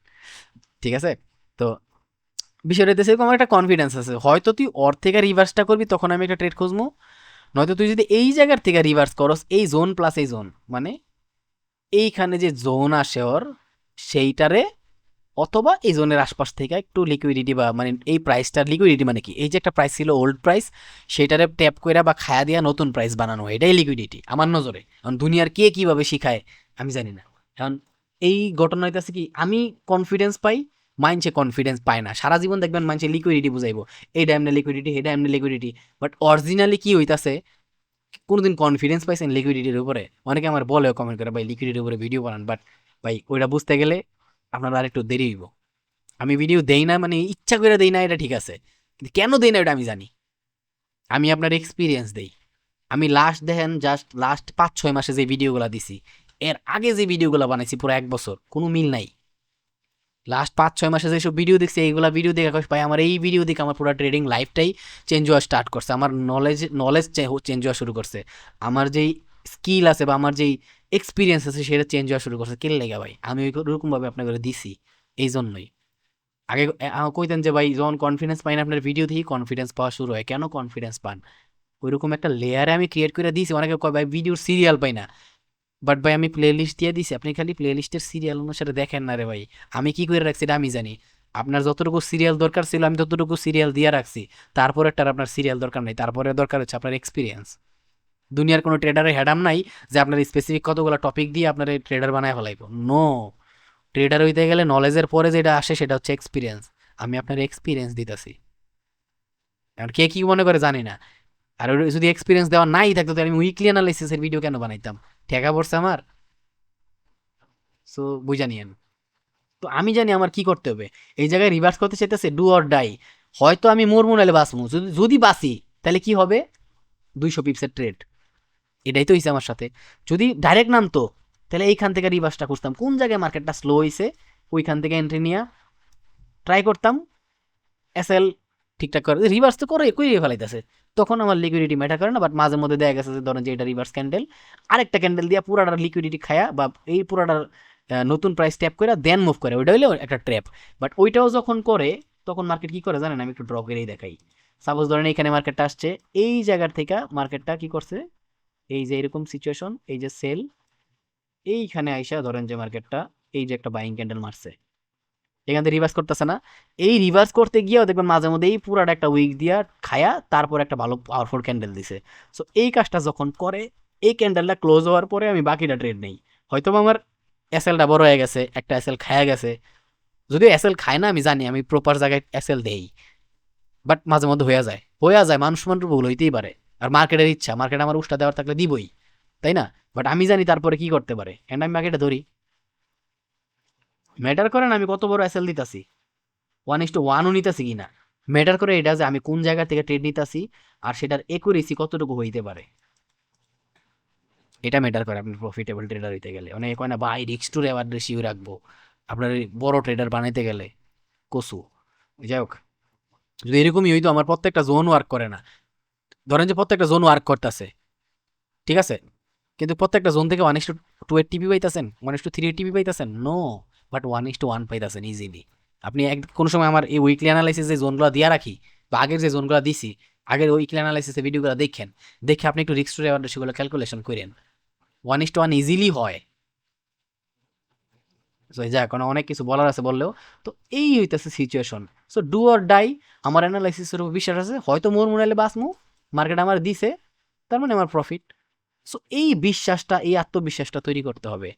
ঠিক আছে? তো বিষয়টা হইতেছে এরকম, আমার একটা কনফিডেন্স আছে, হয়তো তুই ওর থেকে রিভার্সটা করবি তখন আমি একটা ট্রেড খুঁজবো, নয়তো তুই যদি এই জায়গার থেকে রিভার্স করস, এই জোন প্লাস এই জোন, মানে এইখানে যে জোন আসে ওর সেইটারে, অথবা এই জোনের আশপাশ থেকে একটু লিকুইডিটি, বা মানে এই প্রাইসটার লিকুইডিটি মানে কি, এই যে একটা প্রাইস ছিল ওল্ড প্রাইস, সেটারে ট্যাপ কইরা বা খায়া দিয়া নতুন প্রাইস বানানো হয়, এটাই লিকুইডিটি আমার নজরে। এখন দুনিয়ার কে কিভাবে শিখায় আমি জানি না। এখন এই ঘটনা হইতেছে কি, আমি কনফিডেন্স পাই, মাইন্ডসে কনফিডেন্স পায় না, সারা জীবন দেখবেন মাইন্ডসে লিকুইডিটি বুঝাইবো, এইটা এমনি লিকুইডিটি, এটা এমনি লিকুইডিটি, বাট অরিজিনালি কি হইতাছে, কোনোদিন কনফিডেন্স পাইছেন লিকুইডিটির উপরে? অনেকে আমার বলে কমেন্ট করে, ভাই লিকুইডিটির উপরে ভিডিও বানান, বাট ভাই ওইটা বুঝতে গেলে আপনার আর একটু দেরি হইব। আমি ভিডিও দেই না মানে ইচ্ছা করে দেই না, এটা ঠিক আছে, কিন্তু কেন দেই না এটা আমি জানি। আমি আপনার এক্সপিরিয়েন্স দেই। আমি লাস্ট দেখেন, জাস্ট লাস্ট 5-6 মাসে যে ভিডিওগুলো দিছি, এর আগে যে ভিডিওগুলো বানাইছি পুরো 1 বছর, কোনো মিল নাই। লাস্ট 5-6 মাসে যেসব ভিডিও দেখছি, এইগুলা ভিডিও দেখে ভাই আমার এই ভিডিও দেখে আমার পুরো ট্রেডিং লাইফটাই চেঞ্জ হওয়া স্টার্ট করছে, আমার নলেজ চেঞ্জ হওয়া শুরু করছে, আমার যেই স্কিল আছে বা আমার যেই এক্সপিরিয়েন্স আছে সেটা চেঞ্জ হওয়া শুরু করছে। কে লেগা ভাই আমি ওইরকমভাবে আপনাকে দিছি এই জন্যই। আগে কইতেন যে ভাই যখন কনফিডেন্স পাই না আপনার ভিডিও দিয়ে কনফিডেন্স পাওয়া শুরু হয়, কেন কনফিডেন্স পান? ওইরকম একটা লেয়ারে আমি ক্রিয়েট করে দিয়েছি। অনেকে কয় ভাই ভিডিওর সিরিয়াল পাই না, বাট ভাই আমি প্লে লিস্ট দিয়ে দিছি, আপনি খালি প্লে লিস্টের সিরিয়াল অনুসারে দেখেন না রে ভাই। আমি কি করে রাখছি এটা আমি জানি। আপনার যতটুকু সিরিয়াল দরকার ছিল আমি ততটুকু সিরিয়াল দিয়ে রাখছি, তারপরে তার আপনার সিরিয়াল দরকার নেই, তারপরে দরকার হচ্ছে আপনার এক্সপিরিয়েন্স। দুনিয়ার কোনো ট্রেডারের হেডাম নাই যে আপনার স্পেসিফিক কতগুলো টপিক দিয়ে আপনার ট্রেডার বানায় ফেলাইব, নো। ট্রেডার হইতে গেলে নলেজের পরে যেটা আসে সেটা হচ্ছে এক্সপিরিয়েন্স। আমি আপনার এক্সপিরিয়েন্স দিতেছি, আর কে কি মনে করে জানি না। আর যদি এক্সপিরিয়েন্স দেওয়া নাই থাকতো তাহলে আমি উইকলি অ্যানালাইসিসের ভিডিও কেন বানাইতাম? ঠেকা পড়ছে আমার। সো বুঝা নিয়েন। তো আমি জানি আমার কি করতে হবে। এই জায়গায় রিভার্স করতে চাইতেছে, ডু অর ডাই। হয়তো আমি মরমু নাহলে বাঁচমু, যদি যদি বাঁচি তাহলে কি হবে, 200 পিপসের ট্রেড। এটাই তো হয়েছে আমার সাথে। যদি ডাইরেক্ট নামতো তাহলে এইখান থেকে রিভার্সটা খুঁজতাম, কোন জায়গায় মার্কেটটা স্লো হয়েছে ওইখান থেকে এন্ট্রি নিয়ে ট্রাই করতাম, এসএল ঠিকঠাক করে রিভার্স তো করে কইরে ফেলাইতেছে, তখন আমার লিকুইডিটি ম্যাটার করে না। বাট মাঝে মধ্যে দেখা গেছে যে ধরেন যে এটা রিভার্স ক্যান্ডেল, আরেকটা ক্যান্ডেল দিয়া পুরাটার লিকুইডিটি খায়া বা এই পুরাটার নতুন প্রাইস ট্যাপ করে দেন মুভ করে, ওইটা হইলে একটা ট্র্যাপ। বাট ওইটাও যখন করে তখন মার্কেট কি করে জানেন, আমি একটু ড্র করেই দেখাই। সাপোজ ধরেন এইখানে মার্কেটটা আসছে, এই জায়গার থেকে মার্কেটটা কি করছে, এই যে এরকম সিচুয়েশন, এই যে সেল, এইখানে আইসা ধরেন যে মার্কেটটা এই যে একটা বাইং ক্যান্ডেল মারছে, এখান থেকে রিভার্স করতেছে না, এই রিভার্স করতে গিয়েও দেখবেন মাঝে মধ্যে এই পুরাটা একটা উইক দিয়া খায়া তারপর একটা ভালো পাওয়ারফুল ক্যান্ডেল দিছে। সো এই কাজটা যখন করে, এই ক্যান্ডেলটা ক্লোজ হওয়ার পরে আমি বাকিটা ট্রেড নেই। হয়তো আমার এসএলটা বড় হয়ে গেছে, একটা এসএল খায়া গেছে, যদিও এসএল খায় না আমি জানি, আমি প্রপার জায়গায় এসএল দেই, বাট মাঝে মধ্যে হয়ে যায় মানুষ মানুষ ভুল হইতেই পারে। আর মার্কেটের ইচ্ছা, মার্কেট আমার উষ্টা দেওয়ার থাকলে দিবই, তাই না? বাট আমি জানি তারপরে কি করতে পারে, এন্ড আমি মার্কেটে ধরি। ম্যাটার করে না আমি কত বড় এসএল দিতাছি, 1:1ও নিতেছি কিনা, ম্যাটার করে এটা যে আমি কোন জায়গা থেকে ট্রেড নিতেছি আর সেটার একুরেসি কতটুকু হইতে পারে, এটা ম্যাটার করে আপনি প্রফিটেবল ট্রেডার হইতে গেলে। অনেকে কয় না ভাই রিস্ক টু রেওয়ার্ড রেশিও রাখবো আপনার এই বড় ট্রেডার বানাইতে গেলে, কসু। যাই হোক, যদি এরকমই হইতো, আমার প্রত্যেকটা জোন ওয়ার্ক করে না, ধরেন যে প্রত্যেকটা জোন ওয়ার্ক করতেছে, ঠিক আছে, কিন্তু প্রত্যেকটা জোন থেকে 1:2 টিপি পাইতেছেন, 1:3 টিপি পাইতেছেন, নো, বাট 1:1 পাইতেছেন ইজিলি। আপনি কোনো সময় আমার এই উইকলি অ্যানালাইসিস যে জোনগুলো দিয়ে রাখি বা আগের যে জোনগুলো দিছি, আগের উইকলি অ্যানালাইসিসের ভিডিওগুলো দেখেন, দেখে আপনি একটু রিস্ক টু রেওয়ার্ড সেগুলো ক্যালকুলেশন করেন, 1:1 ইজিলি হয়। সো যাক, এখন অনেক কিছু বলার আছে বললেও, তো এই হইতেছে situation. So do or die, আমার অ্যানালাইসিসের উপর বিশ্বাস আছে, হয়তো মোর মনে বাঁচমু, মার্কেট আমার দিছে, তার মানে আমার প্রফিট। সো এই বিশ্বাসটা, এই আত্মবিশ্বাসটা তৈরি করতে হবে।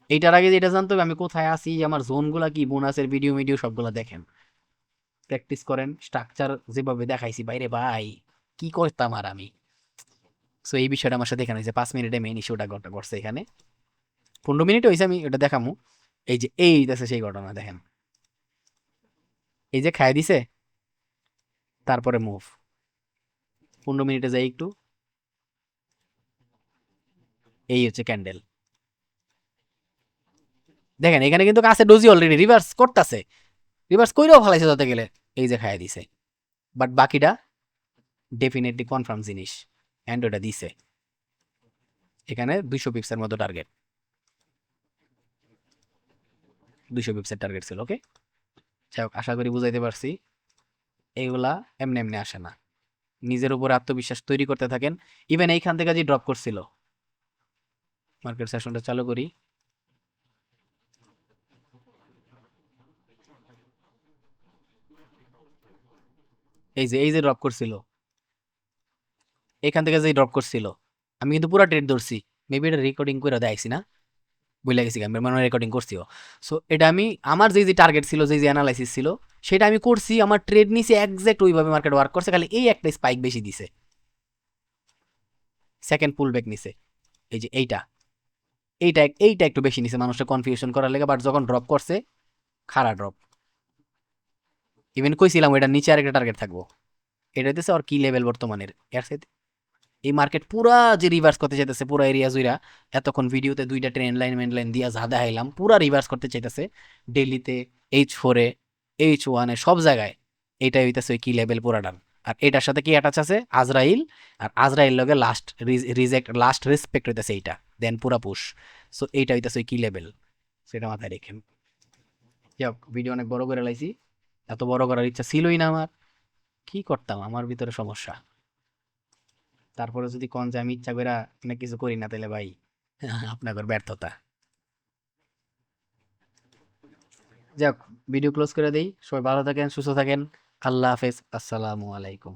এইটার আগে যেটা জানতে হবে আমি কোথায় আছি, আমার জোনগুলা কি, বোনাসের ভিডিও মিডিও সবগুলা দেখেন, প্র্যাকটিস করেন, স্ট্রাকচার যেভাবে দেখাইছি বাইরে ভাই, কি করতাম আর আমি। সো এই বিষয়টা আমার সাথে এখানে যে 5 মিনিটে মেইন ইস্যুটা করছে এখানে, 15 মিনিট হয়েছে আমি এটা দেখামু। এই যে এই আছে সেই ঘটনা দেখেন, এই যে খাই দিছে, তারপরে মুভ, 15 মিনিটে যাই একটু, এই হচ্ছে ক্যান্ডেল। দেখেন এখানে কিন্তু কাছে ডোজি অলরেডি রিভার্স করতেছে, রিভার্স কইরাও ফেলাইছে যাতে গেলে, এই যে খাই দিছে, বাট বাকিটা ডেফিনেটলি কনফার্ম জিনিস, অ্যান্ড ওটা দিছে। এখানে 200 পিপসের মতো টার্গেট, 200 পিপসের টার্গেট ছিল। ওকে, যাই হোক, আশা করি বুঝাইতে পারছি। এইগুলা এমনি এমনি আসে না, নিজের উপর আত্মবিশ্বাস তৈরি করতে থাকেন। ইভেন এইখান থেকে যে ড্রপ করছিল, মার্কেট সেশনটা চালু করি, এই যে ড্রপ করছিল, এখান থেকে যে ড্রপ করছিল, আমি কিন্তু পুরো ট্রেড ধরছি। মেবি এটা রেকর্ডিং করে দেখাইছি না, বুঝলে গেছি, আমি মানে রেকর্ডিং করছিও। সো এটা আমি, আমার যে যে টার্গেট ছিল, যে যে অ্যানালাইসিস ছিল, সেটা আমি করছি, আমার ট্রেড নিচে একজ্যাক্ট ওইভাবে মার্কেট ওয়ার্ক করছে, খালি এই একটা স্পাইক বেশি দিছে, সেকেন্ড পুল ব্যাক নিছে। এই যে এইটা একটু বেশি নিছে মানুষটা কনফিউশন করার লেগে, বাট যখন ড্রপ করছে, খারাপ ড্রপ। ইভেন কইছিলাম ওইটা নিচে আরেকটা টার্গেট থাকবো, এটা হইতেছে আর কি লেভেল বর্তমানের এর সাথে। এই মার্কেট পুরা যে রিভার্স করতে চাইতেছে, পুরা এরিয়া জুইরা, এতক্ষণ ভিডিওতে দুইটা ট্রেন লাইন মেন লাইন দিয়া যা দেখাইলাম, পুরা রিভার্স করতে চাইতেছে ডেইলিতে, H4-এ, H1-এ, সব জায়গায়। এইটাই হইতেছে ওই কি লেভেল পুরাটার। আর এটার সাথে কি অ্যাটাচ আছে? আজরাইল। আর আজরাইল লগে লাস্ট রিজেক্ট, লাস্ট রেসপেক্ট হইতেছে এইটা, দেন পুরা পুশ। সো এইটা হইতেছে ওই কি লেভেল, সেটা মাথায় রেখেন। যাক, ভিডিও অনেক বড় করে লাইছি, এত বড় করার ইচ্ছা ছিলই না আমার, কি করতাম, আমার ভিতরে সমস্যা। তারপরে যদি কোন যে আমি ইচ্ছা করে অনেক কিছু করি না, তাহলে ভাই আপনাদের ব্যর্থতা। যাক, ভিডিও ক্লোজ করে দেই। সবাই ভালো থাকেন, সুস্থ থাকেন। আল্লাহ হাফেজ, আসসালামু আলাইকুম।